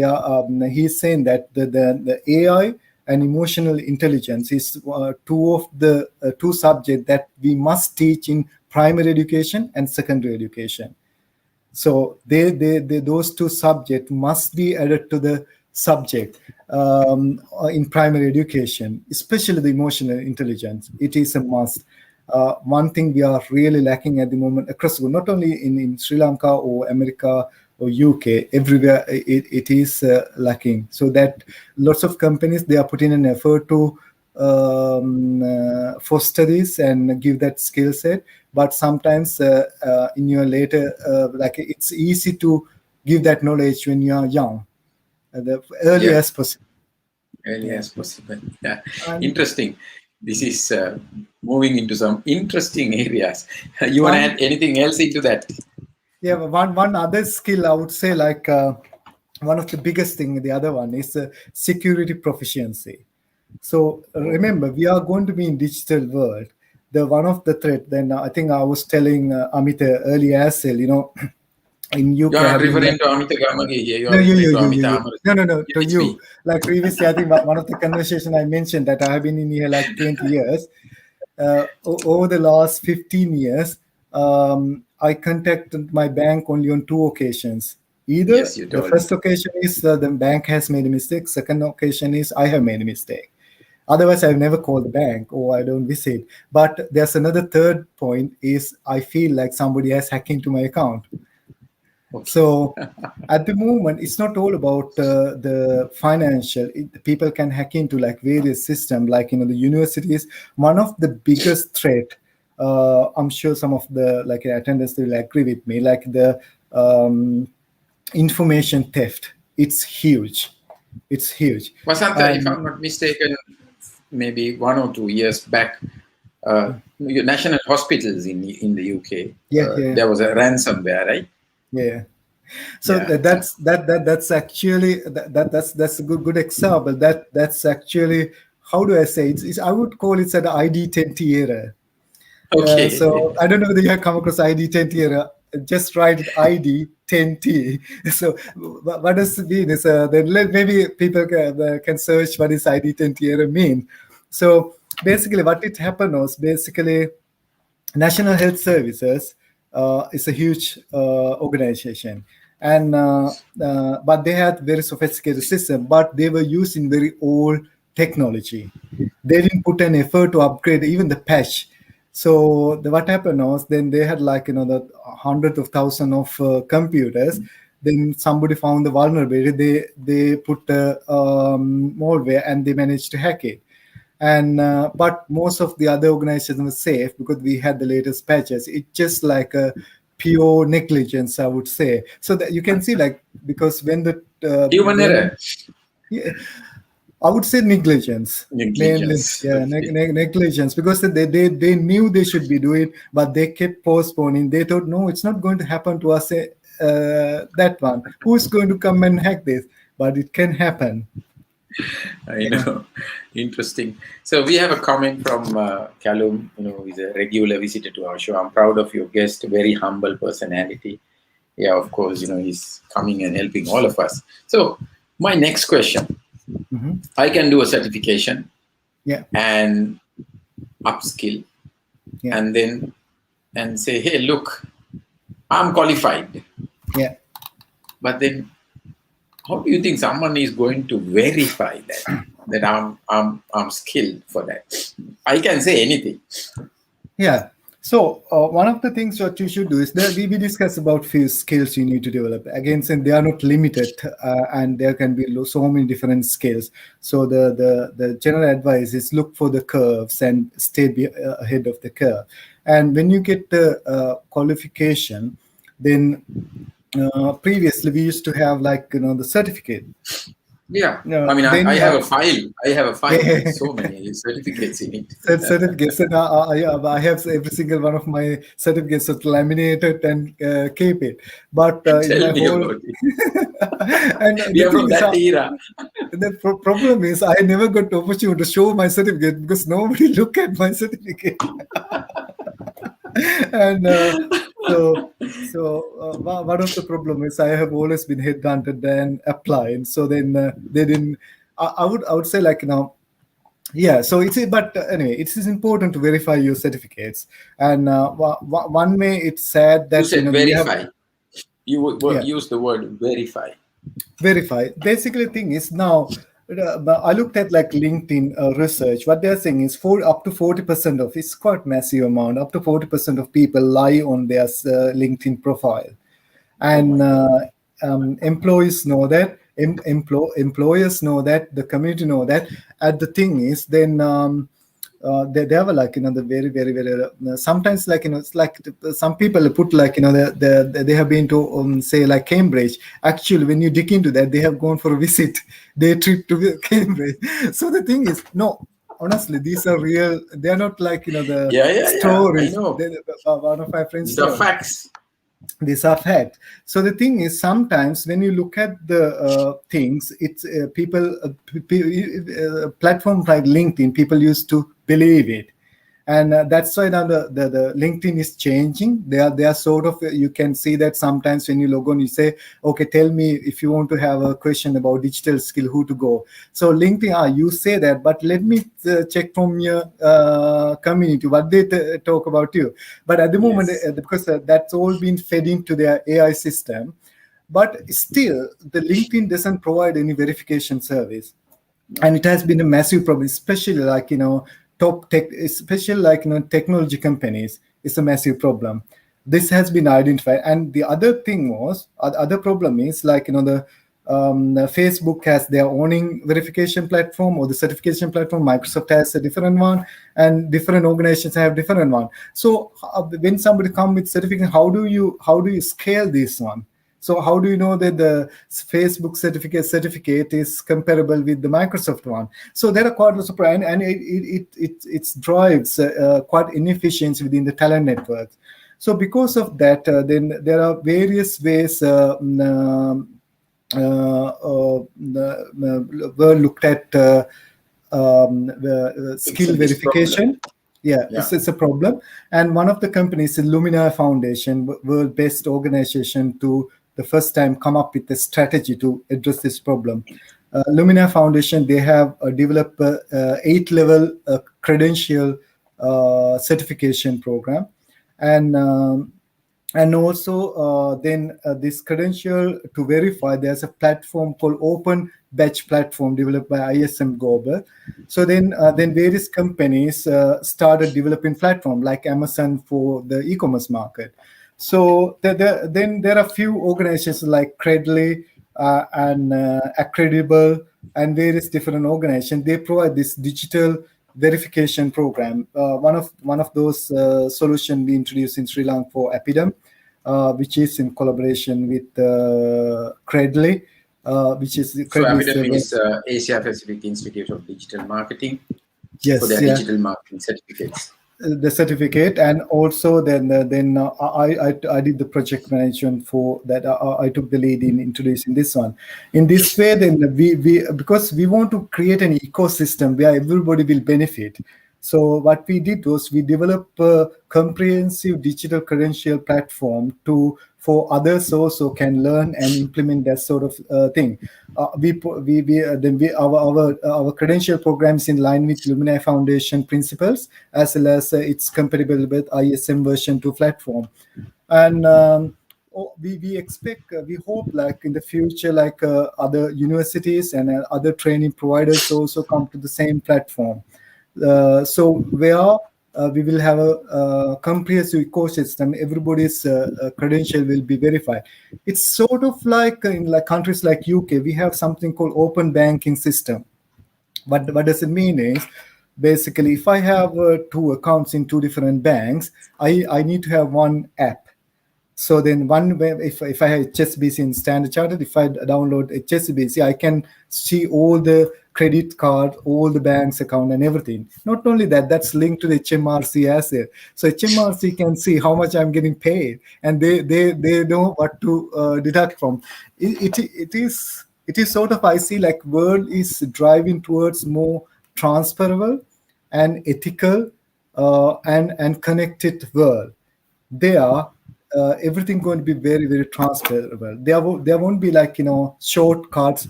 are he's saying that the AI and emotional intelligence is two of the two subjects that we must teach in primary education and secondary education. So they those two subjects must be added to the subject in primary education, especially the emotional intelligence. It is a must. One thing we are really lacking at the moment across the world, not only in Sri Lanka or America or UK, everywhere it is lacking. So that lots of companies, they are putting an effort to foster this and give that skill set. But sometimes in your later, like it's easy to give that knowledge when you are young, the early Yeah, as possible. early Yeah. as possible. Yeah, And interesting. This is moving into some interesting areas. You want to one add anything else into that? Yeah, one other skill I would say, like one of the biggest thing, the other one is security proficiency. So Oh, remember, we are going to be in digital world. The one of the threat. Then I think I was telling Amita earlier as well. In you UK are not having referring like to Amita Gamage here. You no, are you, referring you, to you, you, Amita you. Amar. No, Yeah, to it's you. me. Like previously, I think one of the conversation I mentioned that I have been in here like 20 years. Over the last 15 years, I contacted my bank only on two occasions. Either Yes, you the told me. first occasion is the bank has made a mistake. Second occasion is I have made a mistake. Otherwise, I've never called the bank or I don't visit. But there's another third point is I feel like somebody has hacked into my account. Okay. So at the moment, it's not all about the financial. People can hack into like various systems, like the universities. One of the biggest threat, I'm sure some of the like attendants will agree with me, like the um, information theft. It's huge. It's huge. Vasanta, if And I'm not mistaken, maybe 1 or 2 years back, national hospitals in the UK, yeah, yeah, there was a ransomware, right? yeah. So Yeah. that's actually that's a good example. That's actually, how do I say it? I would call it an ID10T error. Okay. So I don't know whether you have come across ID10T error. Just write it ID10T. So what does it mean? Is then maybe people can search what is ID10T error mean. So basically, what it happened was basically National Health Services is a huge organization, and but they had very sophisticated system, but they were using very old technology. They didn't put an effort to upgrade even the patch. So what happened was then they had like the hundreds of thousands of computers. Then somebody found the vulnerability. They put the malware and they managed to hack it. And but most of the other organizations were safe because we had the latest patches. It's just like a pure negligence, I would say. So that you can see, like, because when the Human when error. yeah, I would say negligence mainly. Negligence. Yeah, Okay. negligence, because they knew they should be doing, but they kept postponing. They thought, no, it's not going to happen to us. That one, who's going to come and hack this? But it can happen. I Yeah. know. Interesting. So we have a comment from Callum, he's a regular visitor to our show. I'm proud of your guest, very humble personality. Yeah, of course, he's coming and helping all of us. So my next question, Hmm. I can do a certification Yeah. and upskill Yeah. and then and say, hey, look, I'm qualified. Yeah. But then how do you think someone is going to verify that I'm skilled for that? I can say anything. Yeah. So one of the things what you should do is that we discuss about few skills you need to develop. Again, since they are not limited, and there can be so many different skills. So the general advice is look for the curves and stay ahead of the curve. And when you get the qualification, then previously we used to have like the certificate. Yeah. I mean, Then I you have have a file. I have a file with so many certificates in it. certificates, and I have every single one of my certificates laminated and keep it. But in Tell my me whole about it. and We the are thing from is, that era. the problem is I never got the opportunity to show my certificate because nobody look at my certificate. And one of the problem is I have always been headhunted and applied. So then they didn't. I would say like yeah, so but anyway, it is important to verify your certificates. And one way it's sad You that said we have, verify. You yeah, use the word verify. verify. Basically, thing is now. I looked at like LinkedIn research. What they're saying is for up to 40% of it's quite massive amount. Up to 40% of people lie on their LinkedIn profile, Oh and my God. employees know that. Employers know that. The community know that. And the thing is, then they have a, like the very very sometimes like it's like some people put like they have been to say like Cambridge. Actually, when you dig into that, they have gone for a visit, their trip to Cambridge. So the thing is, no, honestly, these are real. They are not like the Yeah, yeah, yeah. I stories. know. One of my friends These are told. facts. These are fact. So the thing is, sometimes when you look at the things, it's people platforms like LinkedIn, people used to believe it. And that's why now the LinkedIn is changing. They are sort of, you can see that sometimes when you log on, you say, okay, tell me if you want to have a question about digital skill, who to go. So LinkedIn, you say that, but let me check from your community what they talk about you. But at the moment, Yes. because that's all been fed into their AI system, but still the LinkedIn doesn't provide any verification service. No. And it has been a massive problem, especially like top tech, especially like technology companies. It's a massive problem. This has been identified. And the other thing was, other problem is like Facebook has their owning verification platform or the certification platform. Microsoft has a different one, and different organizations have different one. So when somebody come with certificate, how do you scale this one? So how do you know that the Facebook certificate is comparable with the Microsoft one? So there are quite lots of, and it drives quite inefficiency within the talent network. So because of that, then there are various ways were looked at the It's a skill big problem. verification. Yeah, Yeah. it's a problem. And one of the companies, the Lumina Foundation, world-based organization, to the first time come up with a strategy to address this problem. Lumina Foundation, they have developed a 8-level credential certification program. And also then this credential to verify, there's a platform called Open Batch platform developed by ISM Global. So then various companies started developing platform like Amazon for the e-commerce market. So then there are few organizations like Credly and Accredible and various different organizations. They provide this digital verification program. One of those solution we introduced in Sri Lanka for Epidem, which is in collaboration with Credly, which is So Credly is Amita the is Asia Pacific Institute of Digital Marketing for yes, their yeah, digital marketing certificates. the certificate. And also then I did the project management for that. I took the lead in introducing this one. In this way, then we because we want to create an ecosystem where everybody will benefit. So what we did was we developed a comprehensive digital credential platform to for others also can learn and implement that sort of thing. Our credential programs in line with Lumina Foundation principles, as well as it's compatible with ISM version 2 platform. And we expect, we hope like in the future, like other universities and other training providers also come to the same platform. So where we will have a comprehensive ecosystem. Everybody's credential will be verified. It's sort of like in like countries like UK, we have something called open banking system. What does it mean is basically if I have two accounts in two different banks, I need to have one app. So then if I have HSBC in Standard Chartered, if I download HSBC, I can see all the credit card, all the bank's account and everything. Not only that, that's linked to the HMRC as well. So HMRC can see how much I'm getting paid, and they know what to deduct from. It is sort of, I see like world is driving towards more transferable and ethical and connected world. There everything going to be very very transferable. There won't be like shortcuts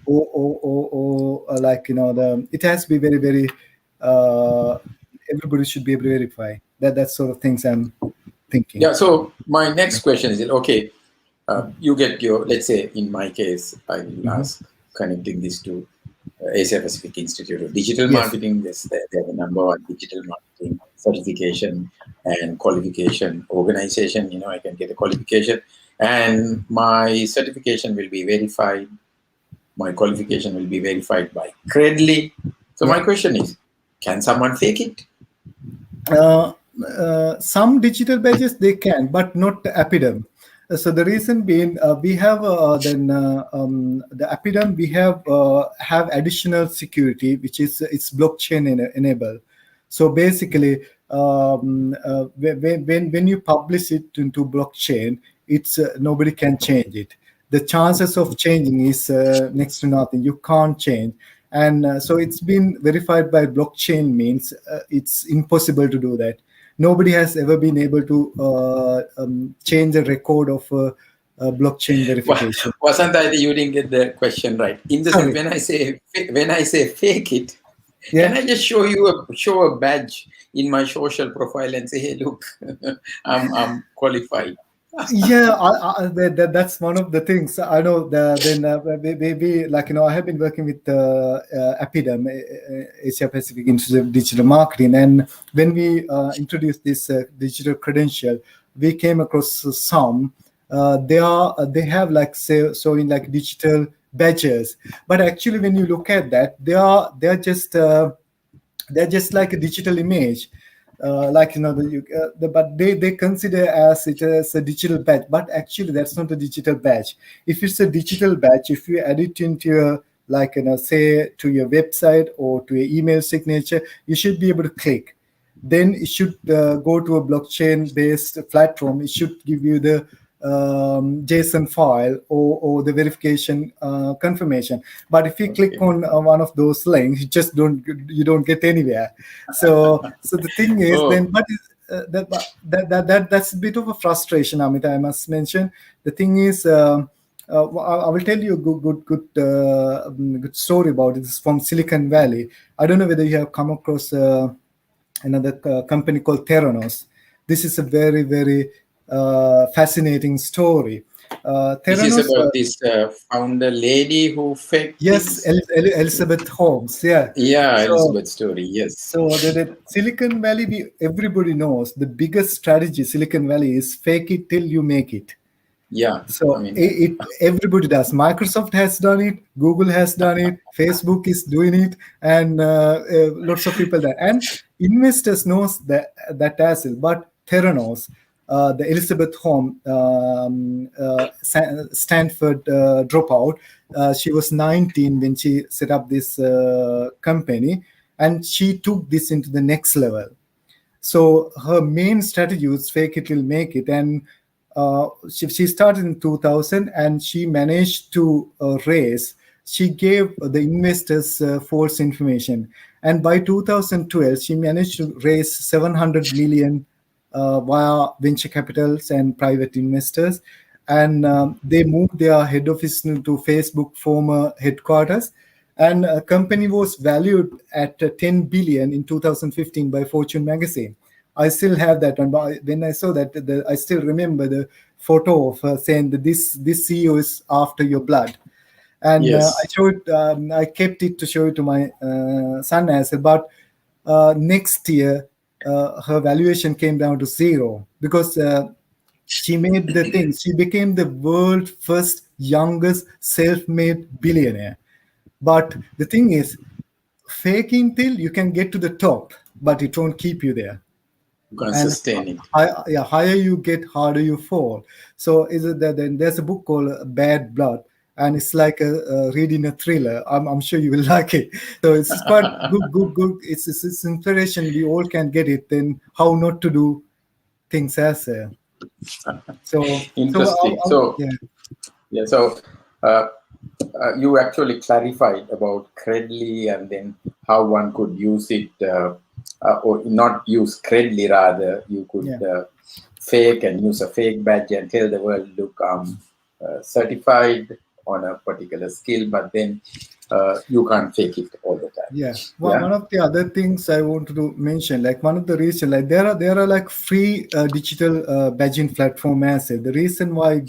or like the it has to be very very uh, everybody should be able to verify that sort of things I'm thinking. Yeah. So my next question is, okay, you get your, let's say in my case, I will Mhm. ask connecting this to Asia Pacific Institute of Digital Yes. Marketing. They have a number one digital marketing certification and qualification organization. I can get a qualification, and my certification will be verified. My qualification will be verified by Credly. So my Yeah. question is, can someone fake it? Uh, some digital badges they can, but not the Epidem. So the reason being, we have then the Epidem we have additional security, which is it's blockchain enabled. So basically, when you publish it into blockchain, it's nobody can change it. The chances of changing is next to nothing. You can't change, and so it's been verified by blockchain means it's impossible to do that. Nobody has ever been able to change the record of blockchain verification. Wasn't I? You didn't get the question right. In the sense, Sorry. when I say fake it, can Yeah. I just show a badge in my social profile and say, hey, look, I'm qualified. Yeah, that's one of the things I know. Then maybe like I have been working with Epidem, Asia Pacific Institute of Digital Marketing, and when we introduced this digital credential, we came across some. They have like say so in like digital badges, but actually when you look at that, they're just like a digital image, like but they consider as it as a digital badge, but actually that's not a digital badge. If it's a digital badge, if you add it into your like say to your website or to your email signature, you should be able to click. Then it should go to a blockchain based platform. It should give you the JSON file or the verification confirmation. But if you click Okay. on one of those links, you don't get anywhere. So the thing is Oh, then, but that's a bit of a frustration, Amita, I must mention. The thing is. I will tell you a good story about it. It's from Silicon Valley. I don't know whether you have come across another company called Theranos. This is a very, very fascinating story. this is Theranos, about this founder lady who faked yes, things. Elizabeth Holmes, yeah. Yeah, So, Elizabeth story. Yes. the Silicon Valley, everybody knows the biggest strategy Silicon Valley is fake it till you make it. Yeah. I So mean, it everybody does. Microsoft has done it. Google has done it. Facebook is doing it, and lots of people there. And investors knows that as well. But Theranos, the Elizabeth Holmes, Stanford dropout, she was 19 when she set up this company, and she took this into the next level. So her main strategy was fake it till make it, and she started in 2000, and she managed to raise. She gave the investors false information, and by 2012, she managed to raise 700 million via venture capitals and private investors, and they moved their head office to Facebook former headquarters, and a company was valued at 10 billion in 2015 by Fortune magazine. I still have that, and when I saw that, I still remember the photo of her saying that this CEO is after your blood, and yes. I kept it to show it to my son as well. But next year, her valuation came down to zero because she made the thing. She became the world's first youngest self-made billionaire. But the thing is, faking till you can get to the top, but it won't keep you there. You can And sustain it. yeah, higher you get, harder you fall. So is it that then there's a book called Bad Blood, and it's like reading a thriller. I'm sure you will like it. So it's quite good. It's inspiration. We all can get it. Then how not to do things as Interesting. So, yeah. yeah, so uh, you actually clarified about Credly and then how one could use it, or not use Credly, rather, you could Yeah. fake and use a fake badge and tell the world, look, I'm certified on a particular skill, but then you can't fake it all the time. Yeah, Yeah. one of the other things I wanted to mention, like one of the reason, like there are like free digital badging platform as well. The reason why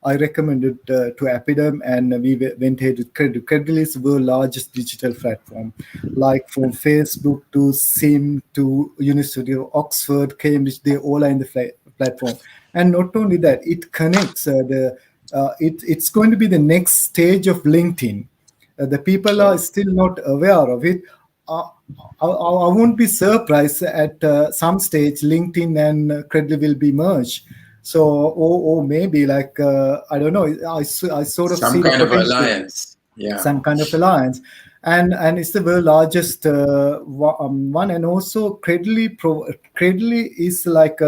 I recommended to Epidem and went ahead with Credit. Credit is the world's largest digital platform, like from Facebook to SIM to University of Oxford, Cambridge. They all are in the platform, and not only that, it connects it's going to be the next stage of LinkedIn. The people are Oh, still not aware of it. Uh, I won't be surprised at some stage LinkedIn and Credly will be merged. So, or maybe like I don't know. I sort of some see the kind of potential, alliance. Yeah. some kind of alliance, and it's the world largest one, and also Credly is like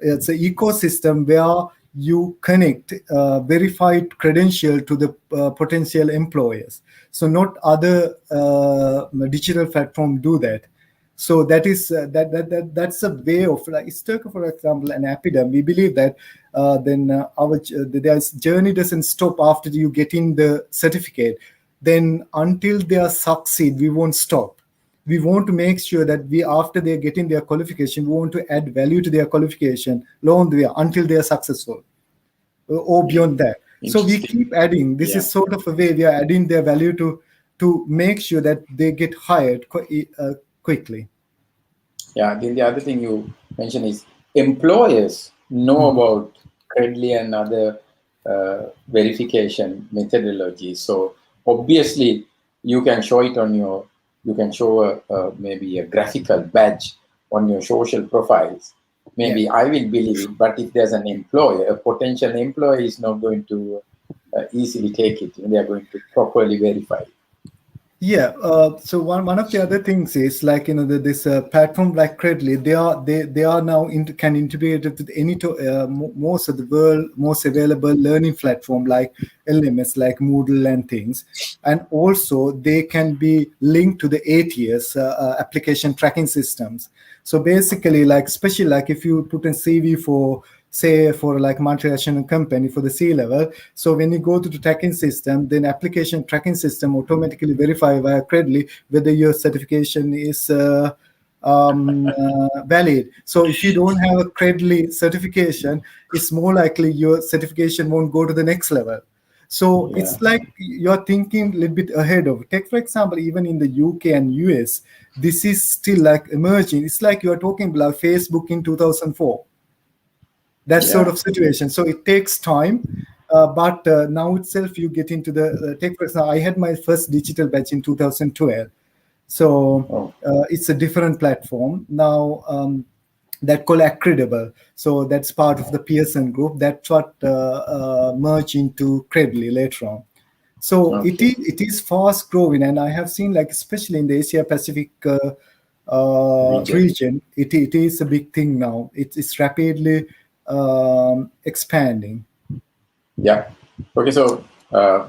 it's an ecosystem where you connect verified credential to the potential employers. So not other digital platform do that. So that is that's a way of, like, it's take for example an epidemic. We believe that then our their journey doesn't stop after you getting the certificate. Then until they are succeed, we won't stop. We want to make sure that we, after they're getting their qualification, we want to add value to their qualification along the way until they are successful or Yeah. beyond that. So we Interesting. keep adding. This Yeah. is sort of a way we are adding their value to make sure that they get hired quickly. Yeah, then the other thing you mentioned is employers know Mhm. about Credly and other verification methodologies. So obviously, you can show it on your, you can show maybe a graphical badge on your social profiles. Yeah. Maybe I will believe it, but if there's an employer, a potential employer is not going to easily take it. They are going to properly verify it. Yeah. So one of the other things is, like, this platform like Credly, they are now can integrate it with any most of the world most available learning platform like LMS, like Moodle and things, and also they can be linked to the ATS application tracking systems. So basically, like, especially like if you put a CV for, say, for like multinational company for the C level. So when you go to the tracking system, then application tracking system automatically verify via Credly whether your certification is valid. So if you don't have a Credly certification, it's more likely your certification won't go to the next level. So Yeah. it's like you're thinking a little bit ahead of. Take for example, even in the UK and US, this is still like emerging. It's like you're talking about Facebook in 2004, that sort Yeah. of situation. So it takes time, but now itself you get into the take for example, I had my first digital badge in 2012. So Oh, it's a different platform now, that called Accredible. So that's part of the Pearson group. That's what merged into Credly later on. So okay. it is fast growing, and I have seen, like, especially in the Asia Pacific Region. region, it is a big thing now. It's rapidly expanding. Yeah. Okay, so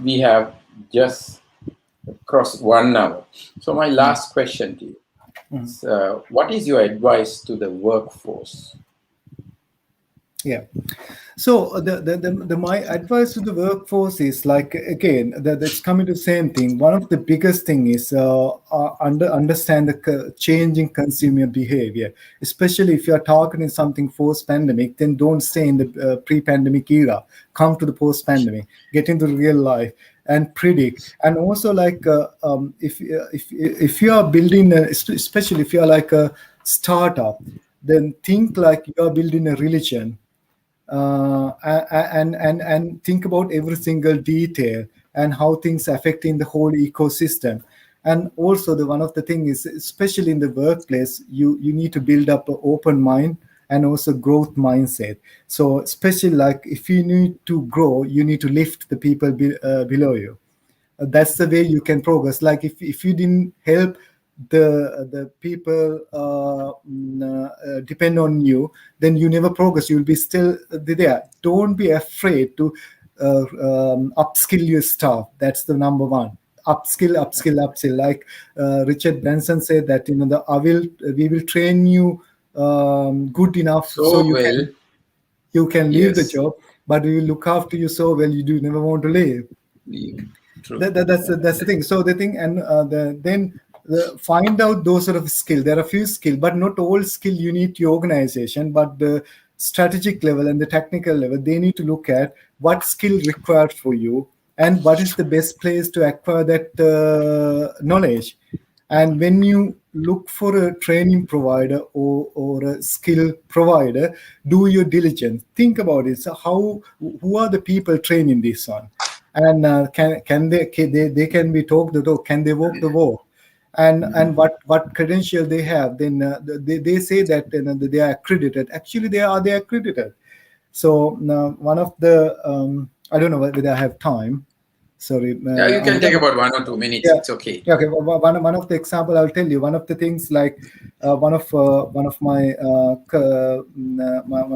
we have just crossed 1 hour. So my Mm, last question to you mm. is, what is your advice to the workforce? Yeah. So the my advice to the workforce is, like, again, that's coming to the same thing. One of the biggest thing is understand the changing consumer behavior, especially if you are targeting something post pandemic. Then don't stay in the pre-pandemic era. Come to the post pandemic. Get into real life and predict. And also, like, if you are building, especially if you are like startup, then think like you are building a religion, and think about every single detail and how things affecting the whole ecosystem. And also the one of the thing is, especially in the workplace, you need to build up an open mind and also growth mindset. So especially like if you need to grow, you need to lift the people below you. That's the way you can progress. Like if you didn't help the people depend on you, then you never progress. You'll be still there. Don't be afraid to upskill your staff. That's the number one. Upskill. Like Richard Branson said that, we will train you good enough so So well, you can leave the yes. job, but we will look after you so well you do never want to leave. True. That's the thing. So the thing, and find out those sort of skill. There are a few skill, but not all skill you need to organization. But the strategic level and the technical level, they need to look at what skill required for you and what is the best place to acquire that knowledge. And when you look for a training provider or a skill provider, do your diligence. Think about it. So who are the people training this on? And they can be talk the talk, can they walk the walk, and what credential they have, then they say that, that they are accredited. Actually they are accredited. So now one of the I don't know whether I have time. Sorry, Yeah, you can Amita. take about 1 or 2 minutes. Yeah. It's okay. Yeah, okay. One of the example I'll tell you. One of the things like one of my one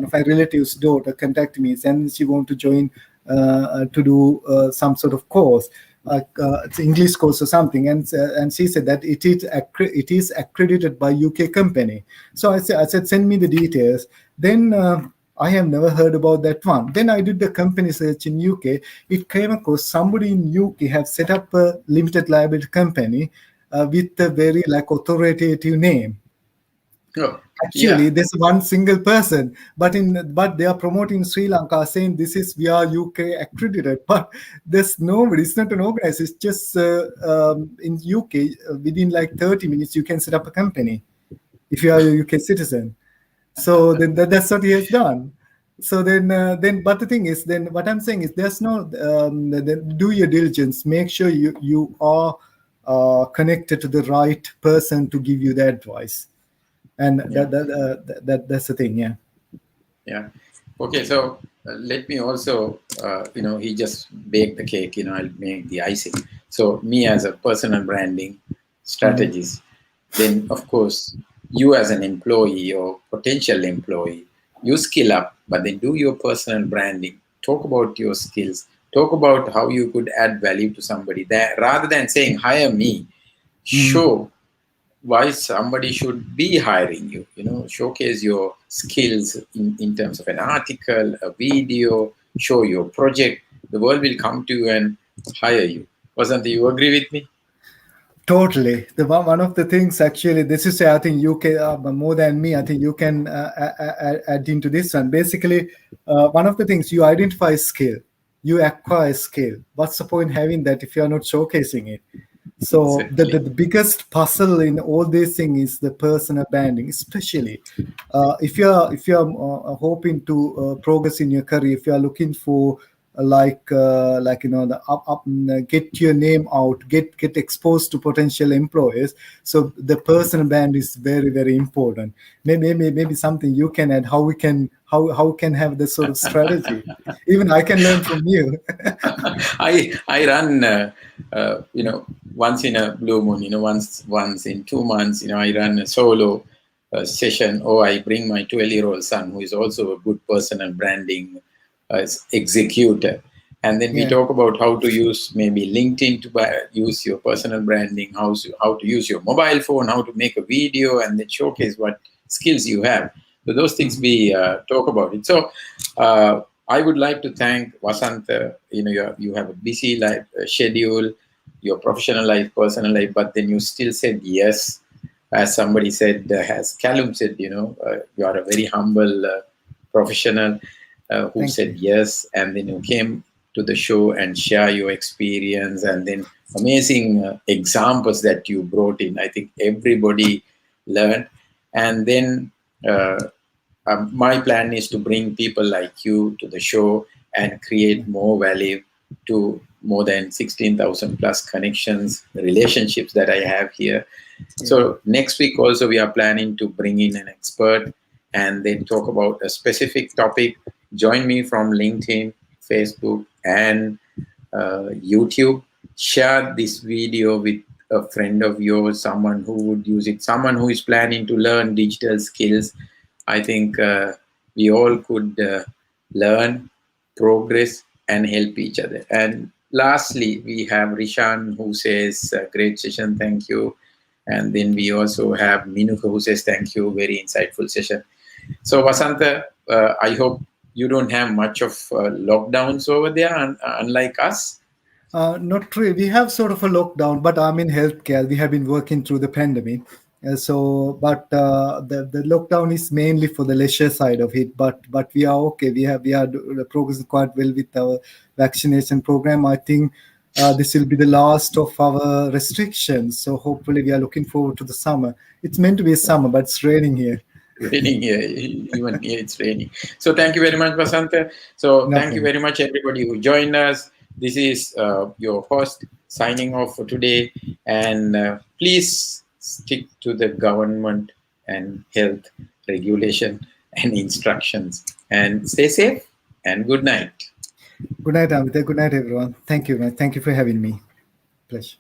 of my relatives' daughter contacted me and she want to join to do some sort of course. It's English course or something, and she said that it is accredited by UK company. So I said send me the details. Then I have never heard about that one. Then I did the company search in UK. It came across somebody in UK have set up a limited liability company with a very like authoritative name. Oh, Actually, yeah. there's one single person, but they are promoting Sri Lanka, saying this is we are UK accredited. But there's nobody. It's not an organization. It's just in UK within like 30 minutes you can set up a company if you are a UK citizen. So then that's what he has done. So then but the thing is, then what I'm saying is there's no then do your diligence. Make sure you are connected to the right person to give you the advice, and Yeah. that's the thing. Yeah. Yeah. Okay. So let me also, he just baked the cake. I'll make the icing. So me as a personal branding Mhm. strategist, then of course you as an employee or potential employee, you skill up, but then do your personal branding. Talk about your skills. Talk about how you could add value to somebody. That rather than saying hire me, Mhm. show why somebody should be hiring you. Showcase your skills in terms of an article, a video, show your project. The world will come to you and hire you. Wasn't you agree with me? Totally. One of the things actually, this is I think you can more than me. I think you can add into this one. Basically, one of the things you identify skill, you acquire skill. What's the point having that if you are not showcasing it? So Exactly. the biggest puzzle in all this thing is the personal branding, especially if you are hoping to progress in your career, if you are looking for like the get your name out, get exposed to potential employers. So the personal brand is very important. Maybe something you can add, how we can how can have this sort of strategy. Even I can learn from you. I run once in a blue moon, once in 2 months, I run a solo session, or I bring my 12-year-old son who is also a good personal branding executor, and then we Yeah. talk about how to use maybe LinkedIn to use your personal branding, how to use your mobile phone, how to make a video, and then showcase what skills you have. So those things Mhm. we talk about it. So I would like to thank Vasant. You have a busy life schedule, your professional life, personal life, but then you still said yes. As somebody said, as Callum said, you are a very humble professional who Thank said you. yes, and then you came to the show and share your experience, and then amazing examples that you brought in. I think everybody learned. And then my plan is to bring people like you to the show and create more value to more than 16,000 plus connections, relationships that I have here. Yeah. So next week also we are planning to bring in an expert and then talk about a specific topic. Join me from LinkedIn, Facebook, and YouTube. Share this video with a friend of yours, someone who would use it, someone who is planning to learn digital skills. I think we all could learn, progress, and help each other. And lastly, we have Rishan who says, great session, thank you. And then we also have Minuka who says, thank you, very insightful session. So, Vasanta, I hope you don't have much of lockdowns over there, unlike us. Not really. We have sort of a lockdown, but I'm in healthcare. We have been working through the pandemic. The lockdown is mainly for the leisure side of it. But we are okay. We are progressing quite well with our vaccination program. I think this will be the last of our restrictions. So hopefully, we are looking forward to the summer. It's meant to be summer, but it's raining here. Raining here, even here it's raining. So thank you very much, Vasanta. So No thank you problem. very much, everybody who joined us. This is your host signing off for today. And please stick to the government and health regulation and instructions. And stay safe and good night. Good night, Amita. Good night, everyone. Thank you, man. Thank you for having me. Pleasure.